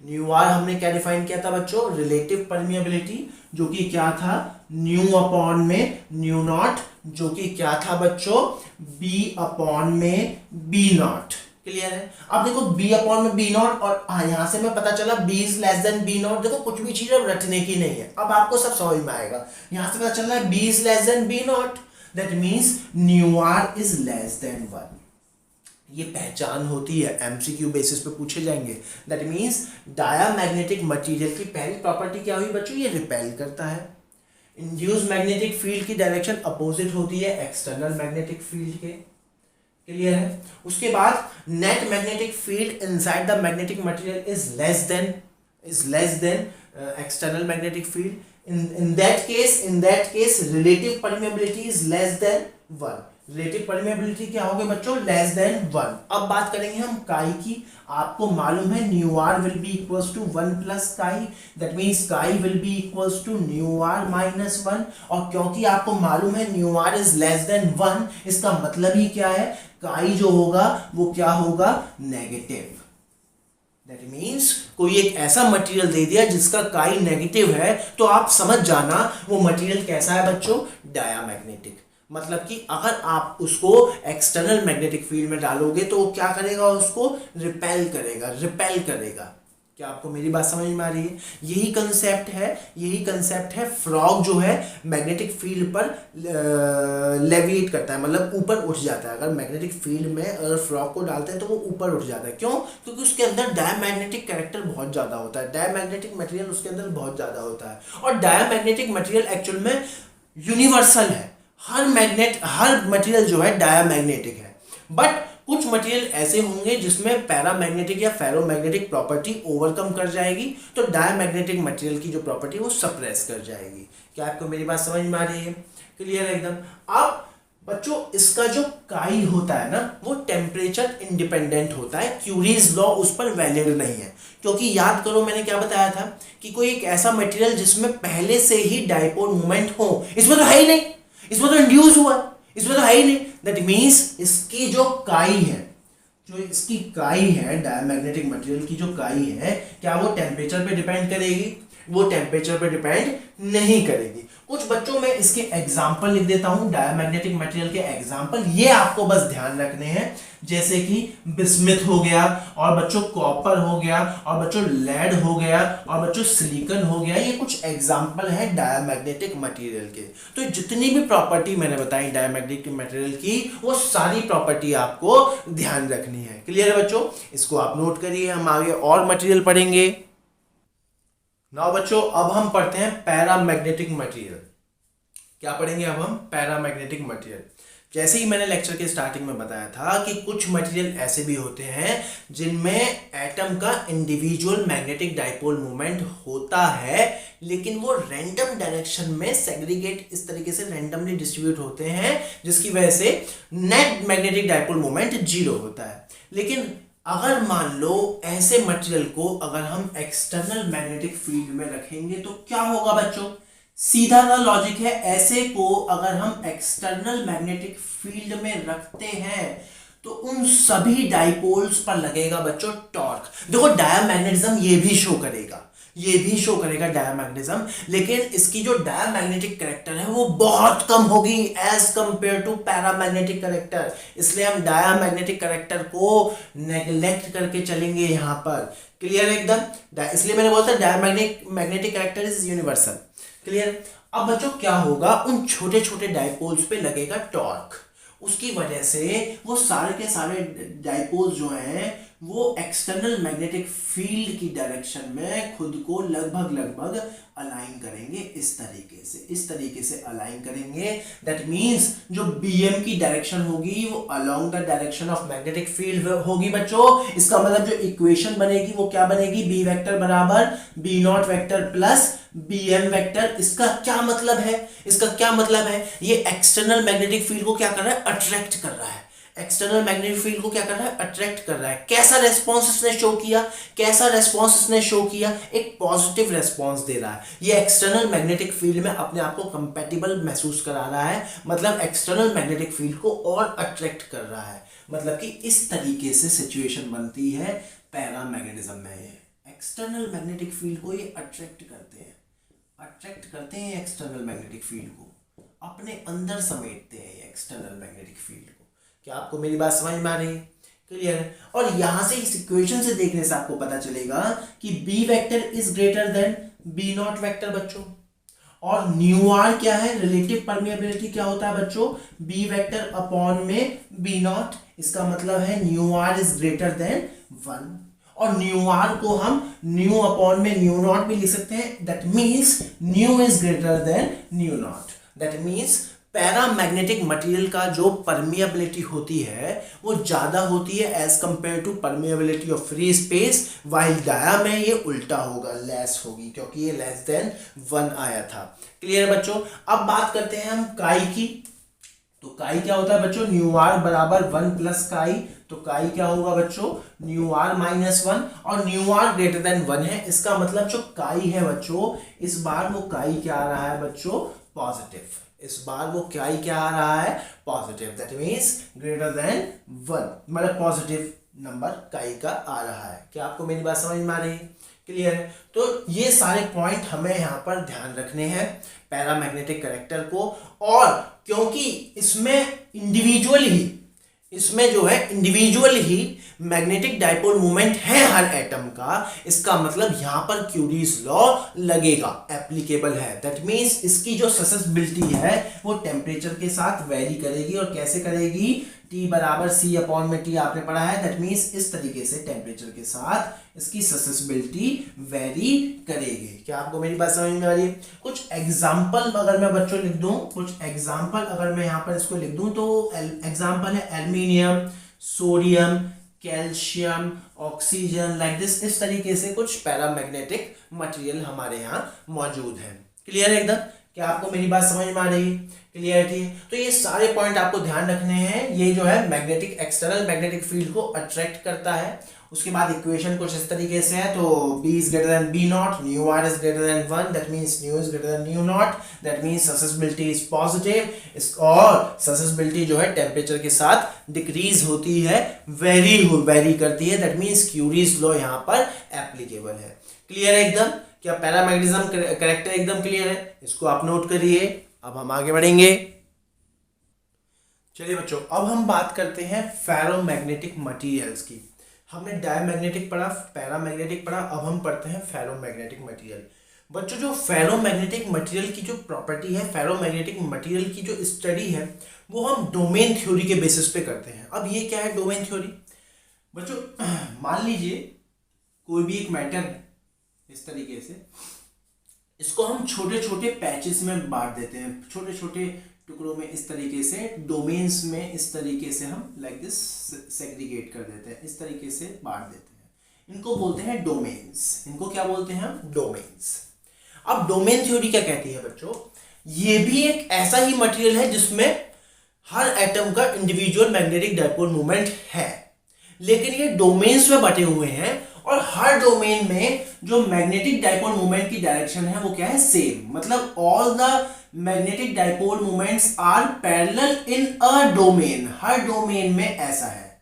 S1: न्यू आर हमने क्या डिफाइन किया था बच्चों, रिलेटिव परमिएबिलिटी, जो कि क्या था, न्यू अपॉन में न्यू नॉट, जो कि क्या था बच्चों, बी अपॉन में बी नॉट। क्लियर है? अब देखो b अपॉन में b नॉट, और यहां से मैं पता चला b is less than b not. देखो कुछ भी चीज अब रटने की नहीं है, अब आपको सब समझ में आएगा। यहां से पता चल रहा है b is less than b not, that means nu R is less than 1। ये पहचान होती है, एमसीक्यू बेसिस पे पूछे जाएंगे। दैट मींस डायामैग्नेटिक मटेरियल की पहली प्रॉपर्टी क्या हुई बच्चों, ये रिपेल करता है। इंड्यूस मैग्नेटिक फील्ड की डायरेक्शन अपोजिट होती है एक्सटर्नल मैग्नेटिक फील्ड के। क्लियर है? उसके बाद net magnetic field inside the magnetic material is less then external magnetic field. in that case relative permeability is less than 1। Relative permeability क्या होगी बच्चों, लेस देन 1। अब बात करेंगे हम काई की। आपको मालूम है new R will be equals to 1 plus chi, that means chi will be equals to mu R minus 1। और क्योंकि आपको मालूम है new R is less than 1, इसका मतलब ही क्या है, काई जो होगा वो क्या होगा, नेगेटिव। दैट मीन्स कोई एक ऐसा मटेरियल दे दिया जिसका काई नेगेटिव है, तो आप समझ जाना वो मटेरियल कैसा है बच्चों, डायामैग्नेटिक। मतलब कि अगर आप उसको एक्सटर्नल मैग्नेटिक फील्ड में डालोगे तो वो क्या करेगा, उसको रिपेल करेगा। क्या आपको मेरी बात समझ में आ रही है? यही कंसेप्ट है फ्रॉग जो है मैग्नेटिक फील्ड पर लेविएट करता है, मतलब ऊपर उठ जाता है। अगर मैग्नेटिक फील्ड में अगर फ्रॉग को डालते हैं तो वो ऊपर उठ जाता है। क्यों? क्योंकि उसके अंदर डायमैग्नेटिक कैरेक्टर बहुत ज़्यादा होता है, डायमैग्नेटिक मटेरियल उसके अंदर बहुत ज़्यादा होता है। और डायमैग्नेटिक मटेरियल एक्चुअल में यूनिवर्सल है, हर मटेरियल जो है डायमैग्नेटिक है। बट कुछ मटेरियल ऐसे होंगे जिसमें पैरामैग्नेटिक या फेरोमैग्नेटिक प्रॉपर्टी ओवरकम कर जाएगी, तो डायमैग्नेटिक मटेरियल की जो प्रॉपर्टी वो सप्रेस कर जाएगी। क्या आपको मेरी बात समझ में आ रही है? क्लियर है एकदम? अब बच्चों इसका जो काई होता है ना, वो टेम्परेचर इंडिपेंडेंट होता है, क्यूरीज लॉ उस पर वैलिड नहीं है। क्योंकि याद करो मैंने क्या बताया था कि कोई एक ऐसा मटेरियल जिसमें पहले से ही डाइपोल मोमेंट हो, इसमें तो है ही नहीं, इसमें तो इंड्यूस हुआ, इसमें तो है ही नहीं। दैट मीन्स इसकी जो काई है, डायमैग्नेटिक मटेरियल की जो काई है, क्या वो टेम्परेचर पे डिपेंड करेगी? वो टेम्परेचर पर डिपेंड नहीं करेगी। कुछ बच्चों में इसके एग्जाम्पल लिख देता हूं, डायमैग्नेटिक मटेरियल के एग्जाम्पल, ये आपको बस ध्यान रखने हैं, जैसे कि बिस्मिथ हो गया, और बच्चों कॉपर हो गया, और बच्चों लेड हो गया, और बच्चों सिलिकॉन हो गया। ये कुछ एग्जाम्पल है डायमैग्नेटिक मटेरियल के। तो जितनी भी प्रॉपर्टी मैंने बताई डायमैग्नेटिक मटेरियल की, वो सारी प्रॉपर्टी आपको ध्यान रखनी है। क्लियर है बच्चों? इसको आप नोट करिए, हम आगे और मटेरियल पढ़ेंगे। नाउ बच्चों अब हम पढ़ते हैं पैरामैग्नेटिक मटेरियल। क्या पढ़ेंगे अब हम? Paramagnetic material. जैसे ही मैंने लेक्चर के स्टार्टिंग में बताया था कि कुछ मटेरियल ऐसे भी होते हैं जिनमें एटम का इंडिविजुअल मैग्नेटिक डाइपोल मोमेंट होता है, लेकिन वो रैंडम डायरेक्शन में सेग्रीगेट इस तरीके से रैंडमली डिस्ट्रीब्यूट होते हैं, जिसकी वजह से नेट मैग्नेटिक डाइपोल मोमेंट 0 होता है। लेकिन अगर मान लो ऐसे मटेरियल को अगर हम एक्सटर्नल मैग्नेटिक फील्ड में रखेंगे तो क्या होगा बच्चों? सीधा सा लॉजिक है, ऐसे को अगर हम एक्सटर्नल मैग्नेटिक फील्ड में रखते हैं तो उन सभी डाइपोल्स पर लगेगा बच्चों टॉर्क। देखो डायमैग्नेटिज्म ये भी शो करेगा डायमैग्नेटिज्म, लेकिन इसकी जो डायमैग्नेटिक कैरेक्टर है वो बहुत कम होगी as compare to paramagnetic character. इसलिए हम डायमैग्नेटिक कैरेक्टर को नेग्लेक्ट करके चलेंगे यहाँ पर। क्लियर है एकदम? इसलिए मैंने बोला था diamagnetic character is universal. Clear? अब बच्चों क्या होगा, उन छोटे छोटे डाइपोल्स पे लगेगा टॉर्क, उसकी वजह से वो सारे के सारे डाइपोल्स जो हैं वो एक्सटर्नल मैग्नेटिक फील्ड की डायरेक्शन में खुद को लगभग अलाइन करेंगे। इस तरीके से अलाइन करेंगे। दैट मींस जो बीएम की डायरेक्शन होगी वो along the direction of magnetic field होगी बच्चों। इसका मतलब जो इक्वेशन बनेगी वो क्या बनेगी? बी वेक्टर बराबर B not vector plus bm vector. इसका क्या मतलब है? ये एक्सटर्नल मैग्नेटिक फील्ड को क्या कर रहा है? अट्रैक्ट कर रहा है। एक्सटर्नल मैग्नेटिक फील्ड को क्या कर रहा है? अट्रैक्ट कर रहा है। कैसा रेस्पॉन्स इसने शो किया? एक पॉजिटिव रेस्पॉन्स दे रहा है। ये एक्सटर्नल मैग्नेटिक फील्ड में अपने आप को कंपैटिबल महसूस करा रहा है, मतलब एक्सटर्नल मैग्नेटिक फील्ड को और अट्रैक्ट कर रहा है। मतलब कि इस तरीके से सिचुएशन बनती है पैरामैग्नेटिज्म में। एक्सटर्नल मैग्नेटिक फील्ड को ये अट्रैक्ट करते हैं एक्सटर्नल मैग्नेटिक फील्ड को अपने अंदर समेटते हैं एक्सटर्नल मैग्नेटिक फील्ड को। क्या आपको मेरी बात समझ में आ रही है? क्लियर है? और यहां से इस इक्वेशन से देखने से आपको पता चलेगा कि B vector is greater than B not vector बच्चों। और न्यू आर क्या है? रिलेटिव परमिएबिलिटी क्या होता है बच्चों? बी वेक्टर अपॉन में बी नॉट। इसका मतलब है new R is greater than 1। और न्यू आर को हम न्यू अपॉन में न्यू नॉट भी लिख सकते हैं। That means nu is greater than new not. That means paramagnetic material का जो परमिएबिलिटी होती है वो ज्यादा होती है as compare to permeability of free space, while dia में ये उल्टा होगा, लेस होगी, क्योंकि ये लेस देन 1 आया था। क्लियर है बच्चों? अब बात करते हैं हम काई की। तो काई क्या होता है बच्चों? न्यू आर बराबर 1 प्लस काई। तो काई क्या होगा बच्चों? New R minus 1। और न्यू आर ग्रेटर देन 1 है। इसका मतलब जो काई है बच्चों, इस बार वो काई क्या आ रहा है बच्चों? पॉजिटिव। इस बार वो काई क्या आ रहा है? Positive. That means greater than 1, मतलब पॉजिटिव नंबर काई का आ रहा है। क्या आपको मेरी बात समझ में आ रही है? क्लियर है? तो ये सारे पॉइंट हमें यहाँ पर ध्यान रखने हैं पैरामैग्नेटिक कैरेक्टर को। और क्योंकि इंडिविजुअल ही मैग्नेटिक डाइपोल मोमेंट है हर एटम का, इसका मतलब यहां पर क्यूरीज लॉ लगेगा, एप्लीकेबल है। दैट मींस इसकी जो ससेसिबिलिटी है वो टेम्परेचर के साथ वेरी करेगी। और कैसे करेगी? T बराबर C अपॉन में T आपने पढ़ा है। दैट मींस इस तरीके से टेम्परेचर के साथ इसकी ससेसिबिलिटी वेरी करेगी। क्या आपको मेरी बात समझ में आ रही है? कुछ एग्जाम्पल अगर मैं बच्चों लिख दूं, अगर मैं यहाँ पर इसको लिख दूं तो एग्जाम्पल है aluminium, sodium, calcium, oxygen, like this. इस तरीके से कुछ पैरामैग्नेटिक मटेरियल हमारे यहाँ मौजूद है। क्लियर है एकदम? क्या आपको मेरी बात समझ में आ रही है? क्लियरिटी? तो ये सारे पॉइंट आपको ध्यान रखने हैं। ये जो है मैग्नेटिक एक्सटर्नल मैग्नेटिक फील्ड को अट्रैक्ट करता है। उसके बाद इक्वेशन कुछ इस तरीके से है। तो B is greater than B naught, mu R is greater than 1, that means mu is greater than new not, that means susceptibility is positive. और ससेसिबिलिटी जो है टेम्परेचर के साथ डिक्रीज होती है, वेरी करती है। दैट मींस क्यूरीज लॉ यहाँ पर एप्लीकेबल है। क्लियर है एकदम? क्या पैरामैग्नेटिज्म कैरेक्टर एकदम क्लियर है? इसको आप नोट करिए। अब हम आगे बढ़ेंगे। चलिए बच्चों, अब हम बात करते हैं फेरोमैग्नेटिक मटेरियल्स की। हमने डायमैग्नेटिक पढ़ा, पैरामैग्नेटिक पढ़ा, अब हम पढ़ते हैं फेरोमैग्नेटिक मटेरियल। बच्चों, जो फेरोमैग्नेटिक मटेरियल की जो प्रॉपर्टी है, फेरोमैग्नेटिक मटेरियल की जो स्टडी है, वो हम डोमेन थ्योरी के बेसिस पे करते हैं। अब ये क्या है डोमेन थ्योरी? बच्चों, मान लीजिए कोई भी एक मैटर है, इस तरीके से इसको हम छोटे छोटे पैचेस में बांट देते हैं, छोटे छोटे टुकड़ों में, इस तरीके से डोमेन्स में, इस तरीके से हम लाइक दिस सेग्रीगेट कर देते हैं, इस तरीके से बांट देते हैं। इनको बोलते हैं डोमेन्स। इनको क्या बोलते हैं हम? डोमेन्स। अब डोमेन थ्योरी क्या कहती है बच्चों? ये भी एक ऐसा ही मटेरियल है जिसमें हर एटम का इंडिविजुअल मैग्नेटिक डाइपोल मोमेंट है, लेकिन ये डोमेन्स में बटे हुए हैं और हर डोमेन में जो मैग्नेटिक डाइपोल मोमेंट की डायरेक्शन है वो क्या है? सेम। मतलब all the magnetic dipole moments are parallel in a domain. हर डोमेन में ऐसा है।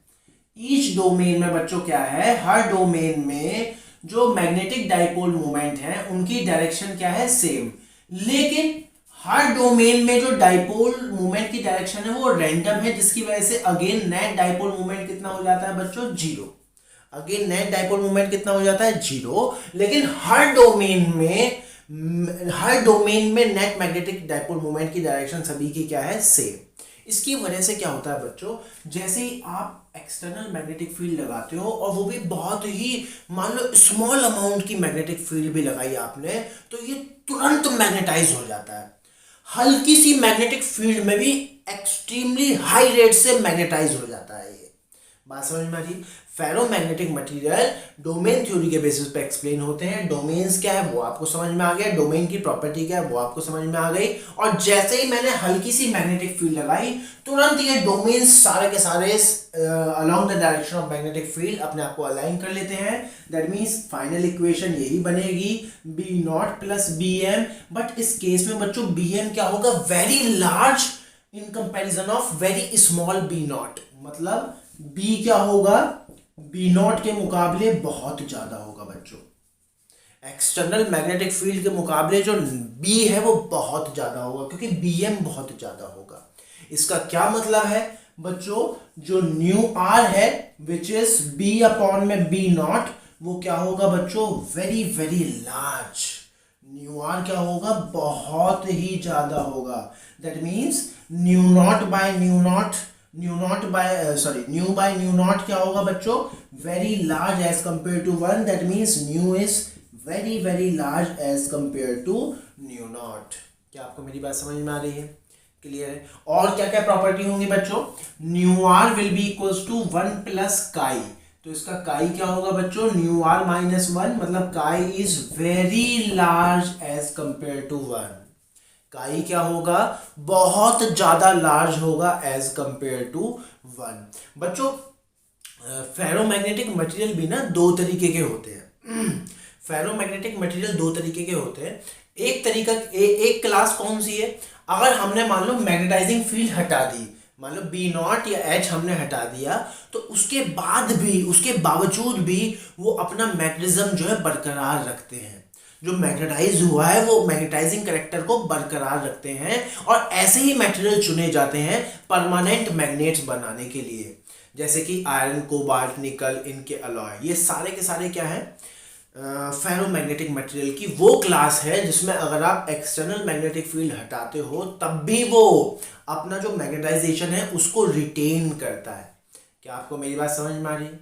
S1: ईच डोमेन में बच्चों क्या है? हर डोमेन में जो मैग्नेटिक डाइपोल मोमेंट है उनकी डायरेक्शन क्या है? सेम। लेकिन हर डोमेन में जो डाइपोल मोमेंट की डायरेक्शन है वो रैंडम है, जिसकी वजह से अगेन नेट डाइपोल मोमेंट कितना हो जाता है बच्चों? Zero. Again net dipole moment कितना हो जाता है? जीरो। लेकिन हर डोमेन में नेट मैग्नेटिक डाइपोल मोमेंट की डायरेक्शन सभी की क्या है? सेम। इसकी वजह से क्या होता है बच्चों? जैसे ही आप एक्सटर्नल मैग्नेटिक फील्ड लगाते हो, और वो भी बहुत ही, मान लो स्मॉल अमाउंट की मैग्नेटिक फील्ड भी लगाई आपने, तो ये तुरंत मैग्नेटाइज हो जाता है। हल्की सी मैग्नेटिक फील्ड में भी एक्सट्रीमली हाई रेट से मैग्नेटाइज हो जाता है। ये बात समझ में आ रही? फेरोमैग्नेटिक मटेरियल डोमेन थ्योरी के बेसिस पे एक्सप्लेन होते हैं। डोमेन्स क्या है वो आपको समझ में आ गया, डोमेन की प्रॉपर्टी क्या है वो आपको समझ में आ गई, और जैसे ही मैंने हल्की सी मैग्नेटिक फील्ड लगाई, तुरंत ये डोमेन्स सारे के सारे along the direction of magnetic field अपने आप को अलाइन कर लेते हैं। दैट मीन्स फाइनल इक्वेशन यही बनेगी, B not plus B M. But इस केस में बच्चों बी एम क्या होगा? Very large in comparison of very small B not. मतलब बी क्या होगा? बी नॉट के मुकाबले बहुत ज्यादा होगा बच्चों। एक्सटर्नल मैग्नेटिक फील्ड के मुकाबले जो बी है वो बहुत ज्यादा होगा, क्योंकि बी एम बहुत ज्यादा होगा। इसका क्या मतलब है बच्चों? जो न्यू आर है विच इज बी अपॉन में बी नॉट, वो क्या होगा बच्चों? Very very large. Nu R क्या होगा? बहुत ही ज्यादा होगा। That means nu not by new not, nu by new not क्या होगा बच्चों? Very large as compare to one. That means nu is very very large as compare to new not. क्या आपको मेरी बात समझ में आ रही है? क्लियर है? और क्या क्या प्रॉपर्टी होंगी बच्चों? New R will be equals to 1 plus chi. तो इसका काई क्या होगा बच्चों? न्यू आर माइनस 1, मतलब chi is very large as compare to 1। Chi क्या होगा? बहुत ज्यादा लार्ज होगा एज कंपेयर टू 1। बच्चों, फेरोमैग्नेटिक मटेरियल भी ना दो तरीके के होते हैं। फेरोमैग्नेटिक मटेरियल दो तरीके के होते हैं। एक तरीका, एक क्लास कौन सी है? अगर हमने मान लो मैग्नेटाइजिंग फील्ड हटा दी, मान लो बी नॉट या एच हमने हटा दिया, तो उसके बाद भी, उसके बावजूद भी वो अपना मैग्नेटिज्म जो है बरकरार रखते हैं। जो मैग्नेटाइज हुआ है वो मैग्नेटाइजिंग कैरेक्टर को बरकरार रखते हैं, और ऐसे ही मटेरियल चुने जाते हैं परमानेंट मैग्नेट्स बनाने के लिए, जैसे कि आयरन, कोबाल्ट, निकल, इनके अलॉय। ये सारे के सारे क्या है? फेरोमैग्नेटिक मटेरियल की वो क्लास है जिसमें अगर आप एक्सटर्नल मैग्नेटिक फील्ड हटाते हो तब भी वो अपना जो मैग्नेटाइजेशन है उसको रिटेन करता है। क्या आपको मेरी बात समझ में आ रही है?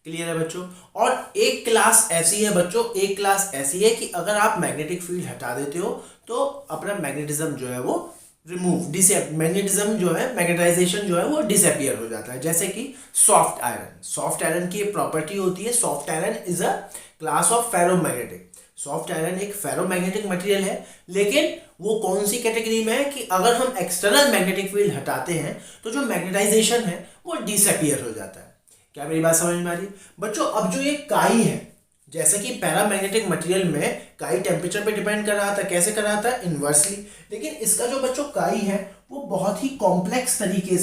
S1: क्लियर है बच्चों? और एक क्लास ऐसी है बच्चों, एक क्लास ऐसी है कि अगर आप मैग्नेटिक फील्ड हटा देते हो तो अपना मैग्नेटिज्म जो है वो मैग्नेटिज्म जो है, मैग्नेटाइजेशन जो है वो डिसअपियर हो जाता है। जैसे कि सॉफ्ट आयरन। सॉफ्ट आयरन की प्रॉपर्टी होती है, soft iron is a class of ferromagnetic. Soft iron एक फेरोमैग्नेटिक मटेरियल है, लेकिन वो कौन सी कैटेगरी में है कि अगर हम एक्सटर्नल मैग्नेटिक फील्ड हटाते हैं तो जो मैग्नेटाइजेशन है वो डिसअपियर हो जाता है। क्या मेरी बात समझ में आ रही है बच्चों? अब जो ये काई है, जैसे कि पैरामैग्नेटिक मटेरियल में काई टेम्परेचर पे डिपेंड कर रहा था, कैसे कर रहा था? इनवर्सली। लेकिन इसका जो बच्चों काई है वो बहुत ही कॉम्प्लेक्स तरीके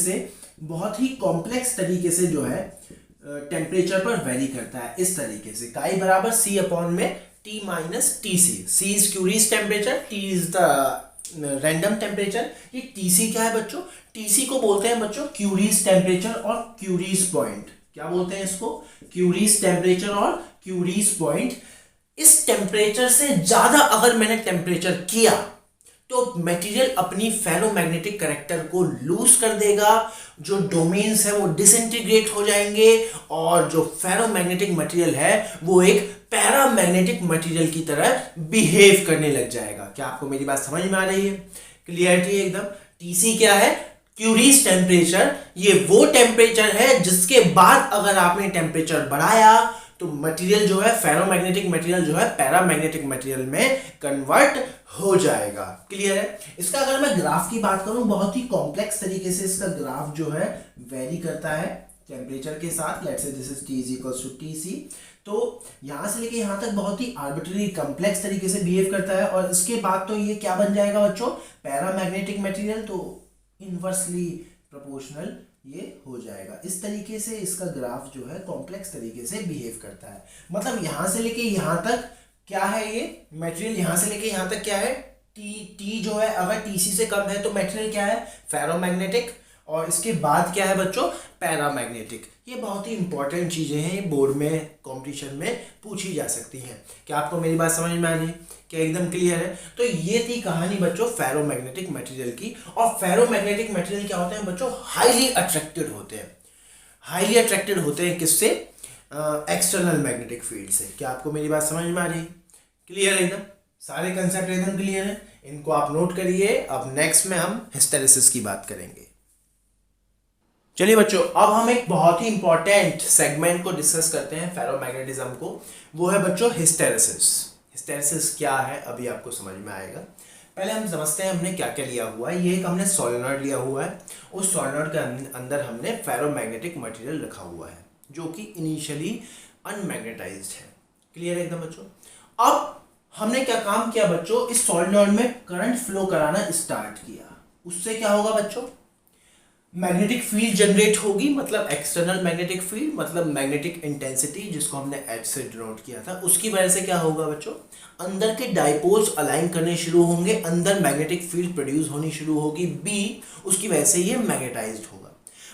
S1: से जो है टेम्परेचर पर वेरी करता है। इस तरीके से काई बराबर C अपॉन में T minus T C. C is Curie's temperature, T is the random temperature. ये TC क्या है बच्चों? TC को बोलते हैं बच्चों क्यूरीज टेम्परेचर और क्यूरीज पॉइंट. क्या बोलते हैं इसको? क्यूरीज टेम्परेचर और क्यूरीज पॉइंट. इस टेम्परेचर से ज्यादा अगर मैंने टेम्परेचर किया तो मटेरियल अपनी फेरोमैग्नेटिक कैरेक्टर को लूज कर देगा, जो डोमेन्स है वो डिसइंटीग्रेट हो जाएंगे और जो फेरोमैग्नेटिक मटेरियल है वो एक पैरामैग्नेटिक मटेरियल की तरह बिहेव करने लग जाएगा. क्या आपको मेरी बात समझ में आ रही है? क्लियरिटी एकदम. टीसी क्या है? Curies temperature. ये वो टेम्परेचर है जिसके बाद अगर आपने टेम्परेचर बढ़ाया तो मटेरियल जो है, फेरोमैग्नेटिक मटेरियल जो है पैरामैग्नेटिक मटेरियल में कन्वर्ट हो जाएगा. क्लियर है? इसका अगर मैं ग्राफ की बात करूं, बहुत ही कॉम्प्लेक्स तरीके से इसका ग्राफ जो है वेरी करता है टेम्परेचर के साथ. Let's say this is T is equals to TC. तो यहां से लेके यहां तक बहुत ही आर्बिट्ररी कॉम्प्लेक्स तरीके से बिहेव करता है और इसके बाद तो ये क्या बन जाएगा बच्चों? Paramagnetic material. तो इनवर्सली प्रोपोर्शनल ये हो जाएगा. इस तरीके से इसका ग्राफ जो है कॉम्प्लेक्स तरीके से बिहेव करता है. मतलब यहां से लेके यहां तक क्या है? ये मटेरियल यहां से लेके यहां तक क्या है? T जो है अगर TC से कम है तो मटेरियल क्या है? फेरोमैग्नेटिक. और इसके बाद क्या है बच्चों? पैरामैग्नेटिक. ये बहुत ही इंपॉर्टेंट चीजें हैं, ये बोर्ड में कंपटीशन में पूछी जा सकती हैं. क्या आपको मेरी बात समझ में आ रही है? क्या एकदम क्लियर है? तो ये थी कहानी बच्चों फेरोमैग्नेटिक मटेरियल की. और फेरोमैग्नेटिक मटेरियल क्या होते हैं बच्चों? हाईली अट्रैक्टेड होते हैं. हाईली अट्रैक्टेड होते हैं किससे? एक्सटर्नल मैग्नेटिक फील्ड से. क्या आपको मेरी बात समझ में आ रही है? क्लियर है एकदम? सारे कंसेप्ट एकदम क्लियर है? इनको आप नोट करिए. अब नेक्स्ट में हम हिस्टेरेसिस की बात करेंगे. चलिए बच्चों, अब हम एक बहुत ही इंपॉर्टेंट सेगमेंट को डिस्कस करते हैं फेरोमैग्नेटिज्म को. वो है बच्चों हिस्टेरेसिस. हिस्टेरेसिस क्या है अभी आपको समझ में आएगा. पहले हम समझते हैं हमने क्या क्या लिया हुआ है. ये एक हमने सोलेनॉइड लिया हुआ है. उस सोलेनॉइड के अंदर हमने फेरोमैग्नेटिक मटेरियल रखा हुआ है जो कि इनिशियली अनमैग्नेटाइज्ड है. क्लियर है एकदम बच्चों? अब हमने क्या काम किया बच्चों? इस सोलेनॉइड में करंट फ्लो कराना स्टार्ट किया. उससे क्या होगा बच्चों? मैग्नेटिक फील्ड जनरेट होगी. मतलब एक्सटर्नल मैग्नेटिक फील्ड, मतलब मैग्नेटिक इंटेंसिटी जिसको हमने H से डिनोट किया था. उसकी वजह से क्या होगा बच्चों? अंदर के डाइपोल्स अलाइन करने शुरू होंगे, अंदर मैग्नेटिक फील्ड प्रोड्यूस होनी शुरू होगी B. उसकी वजह से ये मैग्नेटाइज्ड होगा.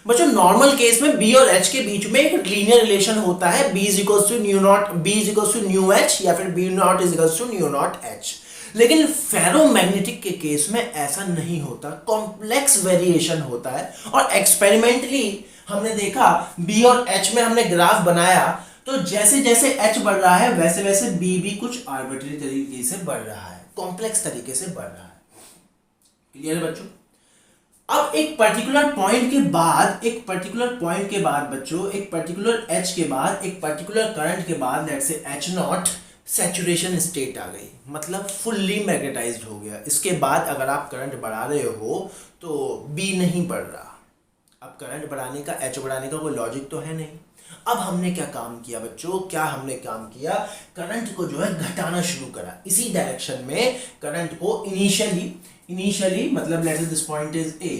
S1: बच्चों नॉर्मल केस में B और H के बीच में एक लीनियर रिलेशन होता है. B is equals to new not, B is equals to nu H या फिर B not is equals to new not H. लेकिन फेरोमैग्नेटिक के केस में ऐसा नहीं होता. कॉम्प्लेक्स वेरिएशन होता है. और एक्सपेरिमेंटली हमने देखा B और H में हमने ग्राफ बनाया तो जैसे जैसे H बढ़ रहा है वैसे वैसे B भी कुछ आर्बिट्ररी तरीके से बढ़ रहा है, कॉम्प्लेक्स तरीके से बढ़ रहा है. क्लियर है बच्चों? अब एक पर्टिकुलर पॉइंट के बाद, एक पर्टिकुलर पॉइंट के बाद बच्चों, एक पर्टिकुलर H के बाद, एक पर्टिकुलर करंट के बाद, let's say H naught, saturation state आ गई. मतलब फुल्ली मैग्नेटाइज्ड हो गया. इसके बाद अगर आप करंट बढ़ा रहे हो तो B नहीं बढ़ रहा. अब करंट बढ़ाने का, H बढ़ाने का कोई लॉजिक तो है नहीं. अब हमने क्या काम किया बच्चों? क्या हमने काम किया? करंट को जो है घटाना शुरू करा. इसी डायरेक्शन में करंट को इनिशियली मतलब let's say this point is A,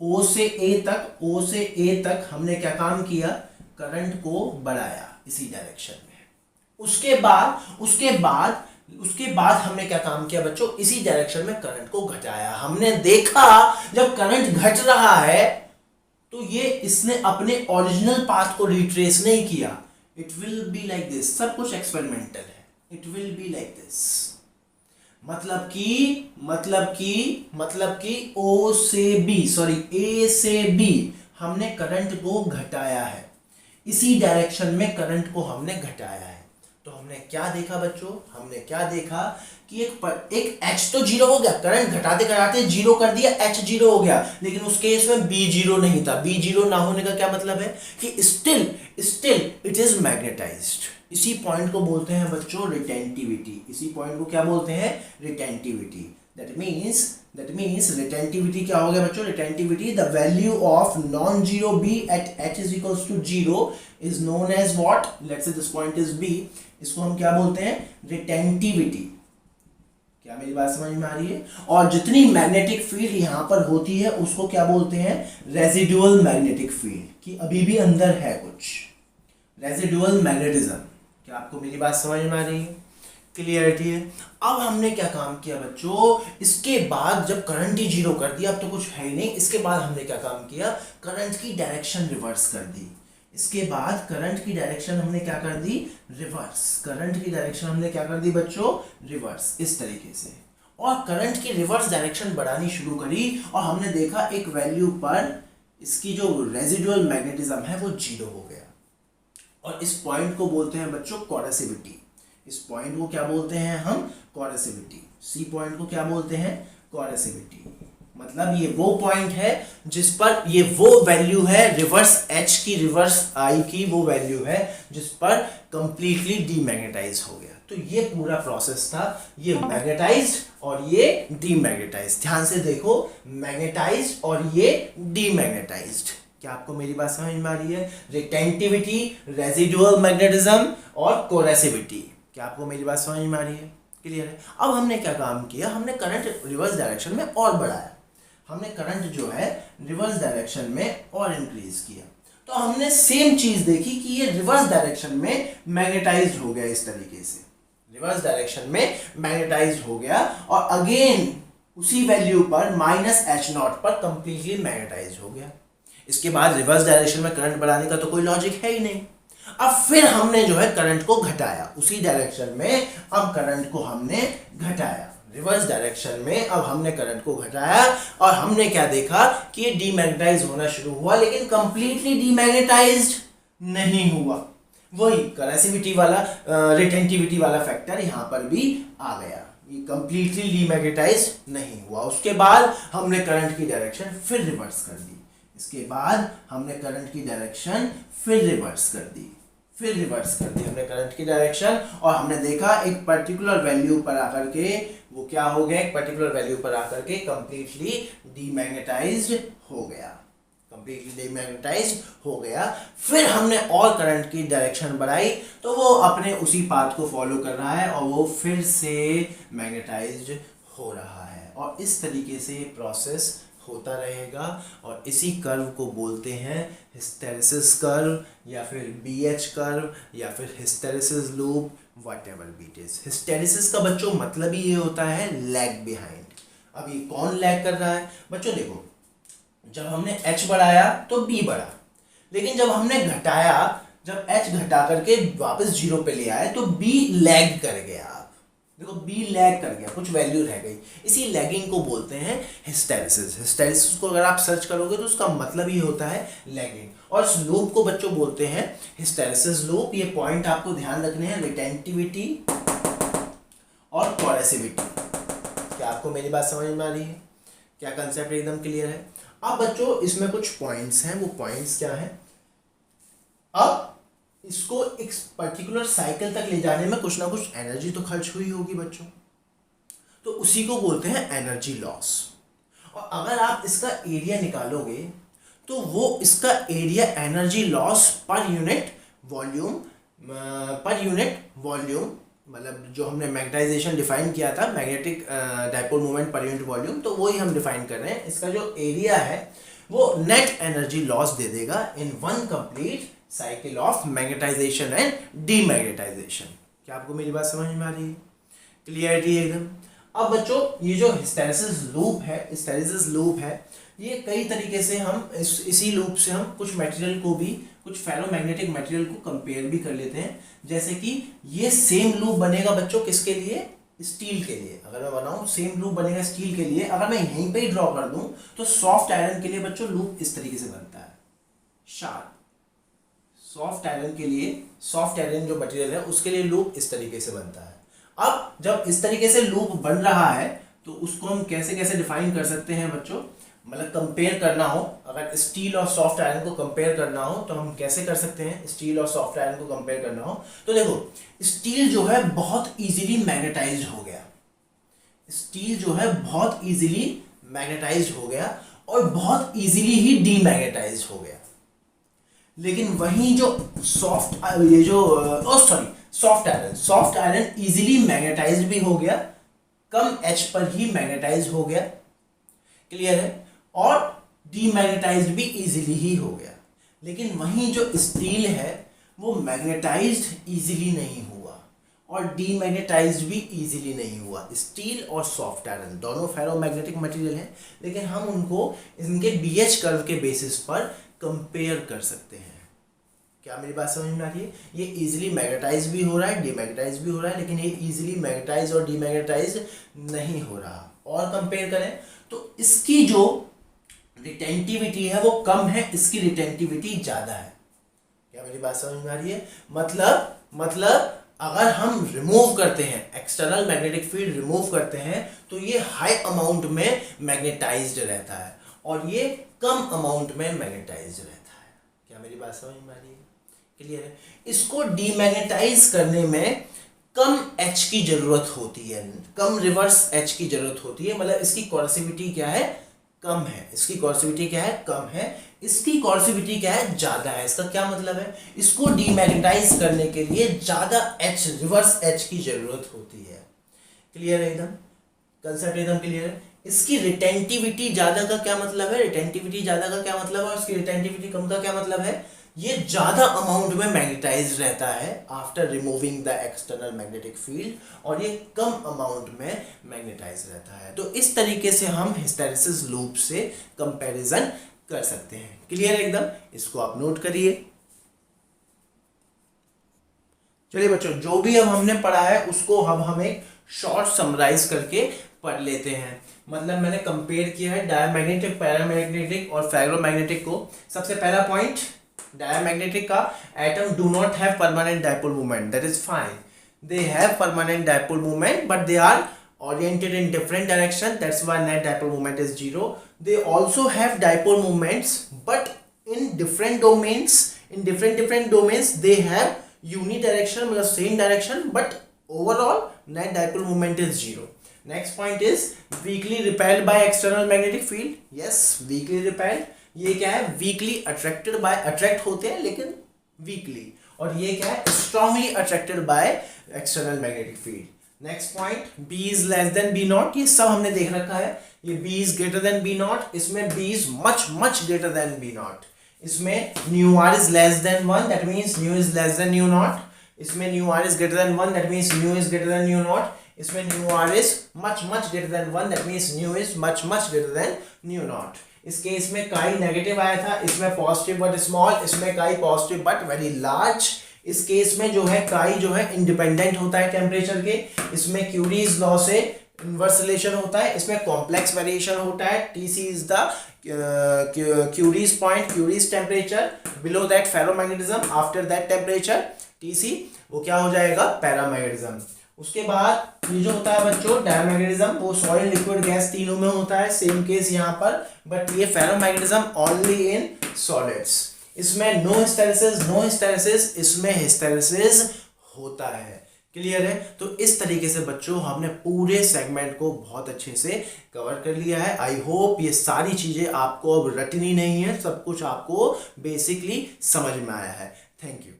S1: O से A तक हमने क्या काम किया? करंट को बढ़ाया इसी डायरेक्शन में. उसके बाद हमने क्या काम किया बच्चों? इसी डायरेक्शन में करंट को घटाया. हमने देखा जब करंट घट रहा है तो ये इसने अपने ओरिजिनल पाथ को रिट्रेस नहीं किया. It will be like this. सब कुछ एक्सपेरिमेंटल है. It will be like this. मतलब कि A से B हमने करंट को घटाया है. इसी डायरेक्शन में करंट को हमने घटाया है. तो हमने क्या देखा बच्चों? हमने क्या देखा कि एक H तो जीरो हो गया. करंट घटाते घटाते जीरो कर दिया, H जीरो हो गया. लेकिन उस केस में B जीरो नहीं था. B जीरो ना होने का क्या मतलब है? कि स्टिल इट इज मैग्नेटाइज्ड. इसी पॉइंट को बोलते हैं बच्चों रिटेंटिविटी. इसी पॉइंट को क्या बोलते हैं? रिटेंटिविटी. दैट मीन्स रिटेंटिविटी क्या हो गया बच्चों? Retentivity the value of non zero B at H is equals to zero is known as what? Let's say this point is B. इसको हम क्या बोलते हैं? रिटेंटिविटी. क्या मेरी बात समझ में आ रही है? और जितनी मैग्नेटिक फील्ड यहां पर होती है उसको क्या बोलते हैं? Residual magnetic field. कि अभी भी अंदर है कुछ रेजिडुअल मैग्नेटिज्म. क्या आपको मेरी बात समझ में आ रही है? क्लियरिटी है। अब हमने क्या काम किया बच्चों, इसके बाद जब करंट ही जीरो कर दिया, अब तो कुछ है ही नहीं, इसके बाद हमने क्या काम किया, करंट की डायरेक्शन रिवर्स कर दी। इसके बाद करंट की डायरेक्शन हमने क्या कर दी, रिवर्स। करंट की डायरेक्शन हमने क्या कर दी बच्चों, रिवर्स, इस तरीके से। और करंट की रिवर्स डायरेक्शन बढ़ानी शुरू करी और हमने देखा एक वैल्यू पर इसकी जो रेजिडुअल मैग्नेटिज्म है वो जीरो हो गया। और इस पॉइंट को बोलते हैं बच्चों कोरेसिविटी। इस पॉइंट को क्या बोलते हैं हम, कोरेसिविटी। सी पॉइंट को क्या बोलते हैं, कोरेसिविटी। मतलब ये वो पॉइंट है जिस पर ये वो वैल्यू है, रिवर्स एच की, रिवर्स आई की वो वैल्यू है जिस पर कंप्लीटली डीमैग्नेटाइज हो गया। तो ये पूरा प्रोसेस था, ये मैग्नेटाइज्ड और ये डीमैग्नेटाइज्ड। ध्यान से देखो, मैग्नेटाइज्ड और ये डीमैग्नेटाइज्ड। क्या आपको मेरी बात समझ में आ रही है? रिटेंटिविटी, रेजिडुअल मैग्नेटिज्म और कोरेसिविटी। क्या आपको मेरी बात समझ में आ रही है? क्लियर है। अब हमने क्या काम किया, हमने करंट रिवर्स डायरेक्शन में और बढ़ाया। हमने करंट जो है रिवर्स डायरेक्शन में और इंक्रीज किया। तो हमने सेम चीज देखी कि ये रिवर्स डायरेक्शन में मैग्नेटाइज्ड हो गया। इस तरीके से रिवर्स डायरेक्शन में मैग्नेटाइज्ड हो गया और अगेन उसी वैल्यू पर -H0 पर कंप्लीटली मैग्नेटाइज्ड हो गया। इसके बाद रिवर्स डायरेक्शन में करंट बढ़ाने का तो कोई लॉजिक है ही नहीं। अब फिर हमने जो है करंट को घटाया उसी डायरेक्शन में। अब करंट को हमने घटाया रिवर्स डायरेक्शन में, अब हमने करंट को घटाया और हमने क्या देखा कि ये डीमैग्नेटाइज होना शुरू हुआ, लेकिन कंप्लीटली डीमैग्नेटाइज्ड नहीं हुआ। वही कोरेसिविटी वाला, रिटेंटिविटी वाला फैक्टर यहाँ पर भी आ गया। ये कंप्लीटली डीमैग्नेटाइज नहीं हुआ। उसके बाद हमने करंट की डायरेक्शन फिर रिवर्स कर दी। इसके बाद हमने करंट की डायरेक्शन फिर रिवर्स कर दी, फिर रिवर्स कर दी हमने करंट की डायरेक्शन और हमने देखा एक पर्टिकुलर वैल्यू पर आकर के वो क्या हो गया, एक पर्टिकुलर वैल्यू पर आकर के कंप्लीटली डीमैग्नेटाइज्ड हो गया, कंप्लीटली डीमैग्नेटाइज्ड हो गया। फिर हमने और करंट की डायरेक्शन बढ़ाई तो वो अपने उसी पाथ को फॉलो कर रहा है और वो फिर से मैग्नेटाइज्ड हो रहा है। और इस तरीके से प्रोसेस होता रहेगा और इसी कर्व को बोलते हैं हिस्टेरेसिस कर्व या फिर BH कर्व या फिर hysteresis loop, whatever B it is. Hysteresis का बच्चों मतलब ही ये होता है लैग बिहाइंड। अब ये कौन लैग कर रहा है बच्चों, देखो जब हमने H बढ़ाया तो B बढ़ा, लेकिन जब हमने घटाया, जब H घटा करके वापस जीरो पे ले आए तो B लैग कर गया। देखो B लैग कर गया, कुछ वैल्यू रह गई। इसी लैगिंग को बोलते हैं हिस्टेरेसिस। हिस्टेरेसिस को अगर आप सर्च करोगे तो उसका मतलब ही होता है लैगिंग। और इस लूप को बच्चों बोलते हैं हिस्टेरेसिस लूप। ये पॉइंट आपको ध्यान रखने हैं, रिटेंटिविटी और कोरेसिविटी। क्या आपको मेरी बात समझ में आ रही है? क्या कंसेप्ट एकदम क्लियर है? अब बच्चों इसमें कुछ पॉइंट्स हैं, वो पॉइंट्स क्या है, अब इसको एक पर्टिकुलर साइकिल तक ले जाने में कुछ ना कुछ एनर्जी तो खर्च हुई होगी बच्चों, तो उसी को बोलते हैं एनर्जी लॉस। और अगर आप इसका एरिया निकालोगे तो वो इसका एरिया एनर्जी लॉस पर यूनिट वॉल्यूम, मतलब जो हमने मैग्नेटाइजेशन डिफाइन किया था, magnetic dipole moment per unit volume, तो वही हम डिफाइन कर रहे हैं। इसका जो एरिया है वो नेट एनर्जी लॉस दे देगा in one complete cycle of magnetization and demagnetization. क्या आपको मेरी बात समझ में आ रही है? क्लियरिटी एकदम। अब बच्चों ये जो हिस्टेरेसिस लूप है, ये कई तरीके से हम इसी लूप से हम कुछ मटेरियल को भी, कुछ फेरोमैग्नेटिक मटेरियल को कंपेयर भी कर लेते हैं। जैसे कि ये सेम लूप बनेगा बच्चों किसके लिए, स्टील के लिए। अगर मैं बनाऊं सेम लूप बनेगा स्टील के लिए, अगर मैं यहीं पे ही ड्रॉ कर दूं तो सॉफ्ट आयरन के लिए बच्चों लूप इस तरीके से बनता है, शार्प। सॉफ्ट आयरन के लिए, सॉफ्ट आयरन जो मटेरियल है उसके लिए लूप इस तरीके से बनता है। अब जब इस तरीके से लूप बन रहा है तो उसको हम कैसे कैसे डिफाइन कर सकते हैं बच्चों, मतलब कंपेयर करना हो, अगर स्टील और सॉफ्ट आयरन को कंपेयर करना हो तो हम कैसे कर सकते हैं, स्टील और सॉफ्ट आयरन को कंपेयर करना हो तो देखो स्टील जो है बहुत इजीली मैग्नेटाइज्ड हो गया, स्टील जो है बहुत इजीली मैग्नेटाइज्ड हो गया और बहुत इजीली ही डीमैग्नेटाइज्ड हो गया। लेकिन वहीं जो सॉफ्ट आयरन इजीली मैग्नेटाइज्ड भी हो गया, कम H पर ही मैग्नेटाइज्ड हो गया, क्लियर है, और डीमैग्नेटाइज्ड भी इजीली ही हो गया। लेकिन वहीं जो स्टील है वो मैग्नेटाइज्ड इजीली नहीं हुआ और डीमैग्नेटाइज्ड भी इजीली नहीं हुआ। स्टील और सॉफ्ट आयरन दोनों फेरोमैग्नेटिक मटेरियल हैं, लेकिन हम उनको इनके बीएच कर्व के बेसिस पर कंपेयर कर सकते हैं। क्या मेरी बात समझ में आ रही है? ये इजीली मैग्नेटाइज भी हो रहा है, डीमैग्नेटाइज भी हो रहा है, लेकिन ये इजीली मैग्नेटाइज और डीमैग्नेटाइज नहीं हो रहा। और कंपेयर करें तो इसकी जो रिटेंटिविटी है वो कम है, इसकी रिटेंटिविटी ज़्यादा है। क्या मेरी बात समझ में आ रही है? मतलब अगर हम रिमूव करते हैं, एक्सटर्नल मैग्नेटिक फील्ड रिमूव करते हैं, तो ये हाई अमाउंट में मैग्नेटाइज्ड रहता है और ये कम अमाउंट में मैग्नेटाइज्ड रहता है। क्या मेरी बात समझ में आ रही है? क्लियर है? इसको डीमैग्नेटाइज करने में कम एच की जरूरत होती है, कम रिवर्स एच की जरूरत होती है। मतलब इसकी कोर्सिविटी क्या है? कम है। इसकी कोर्सिविटी क्या है? कम है। इसकी कोर्सिविटी क्या है? ज्यादा है। इसका क्या मतलब है? इसको डीमैग्नेटाइज करने के लिए ज्यादा एच, रिवर्स एच की जरूरत होती है। क्लियर है? एकदम कंसेप्ट एकदम क्लियर है। इसकी रिटेंटिविटी ज्यादा का क्या मतलब है? रिटेंटिविटी ज्यादा का क्या मतलब है और इसकी रिटेंटिविटी कम का क्या मतलब है? ये ज्यादा अमाउंट में मैग्नेटाइज रहता है after removing the external magnetic field और ये कम अमाउंट में मैग्नेटाइज रहता है। तो इस तरीके से हम हिस्टैरिसीस लूप से कंपैरिजन कर सकते हैं। क्लियर एकदम? इसको आप नोट करिए। चलिए बच्चों, जो भी अब हमने पढ़ा है उसको हम एक शॉर्ट समराइज करके पढ़ लेते हैं। मतलब मैंने कंपेयर किया है डायमैग्नेटिक, पैरामैग्नेटिक और फेरोमैग्नेटिक को। सबसे पहला पॉइंट, डायमैग्नेटिक का atom do not have permanent dipole movement, that is fine. They have permanent dipole movement but they are oriented in different direction, that's why net dipole moment is 0. They also have dipole moments but in different domains, in different domains they have unidirectional, मतलब same direction, but overall net dipole moment is 0. Next point is weakly repelled by external magnetic field. Yes, weakly repelled. ये क्या है? weakly attracted by, attract होते हैं लेकिन weakly, और ये क्या है? strongly attracted by external magnetic field. Next point, B is less than B naught, ये सब हमने देख रखा है। ये B is greater than B naught, इसमें B is much greater than B naught. इसमें mu R is less than 1, that means mu is less than new naught. इसमें mu R is greater than 1, that means mu is greater than new naught. इसमें mu R is much greater than 1, that means mu is much greater than new not. इस case में काई negative आया था, इसमें positive but small, इसमें काई positive but very large. इस केस में जो है काई जो है इंडिपेंडेंट होता है टेम्परेचर के। इसमें क्यूरीज लॉ से इनवर्स रिलेशन होता है। इसमें कॉम्प्लेक्स वेरिएशन होता है। TC is the Curie's point, Curie's temperature, below that ferromagnetism, after that temperature TC वो क्या हो जाएगा? पैरामैग्नेटिज्म। उसके बाद ये जो होता है बच्चों डायमैग्नेटिज्म, वो सॉइल, लिक्विड, गैस तीनों में होता है। सेम केस यहाँ पर, बट ये फेरोमैग्नेटिज्म ओनली इन सॉलिड्स। इसमें नो हिस्टेरिसिस, इसमें हिस्टेरिसिस होता है। क्लियर है? तो इस तरीके से बच्चों हमने पूरे सेगमेंट को बहुत अच्छे से कवर कर लिया है। आई होप ये सारी चीजें आपको अब रटनी नहीं है, सब कुछ आपको बेसिकली समझ में आया है। Thank you.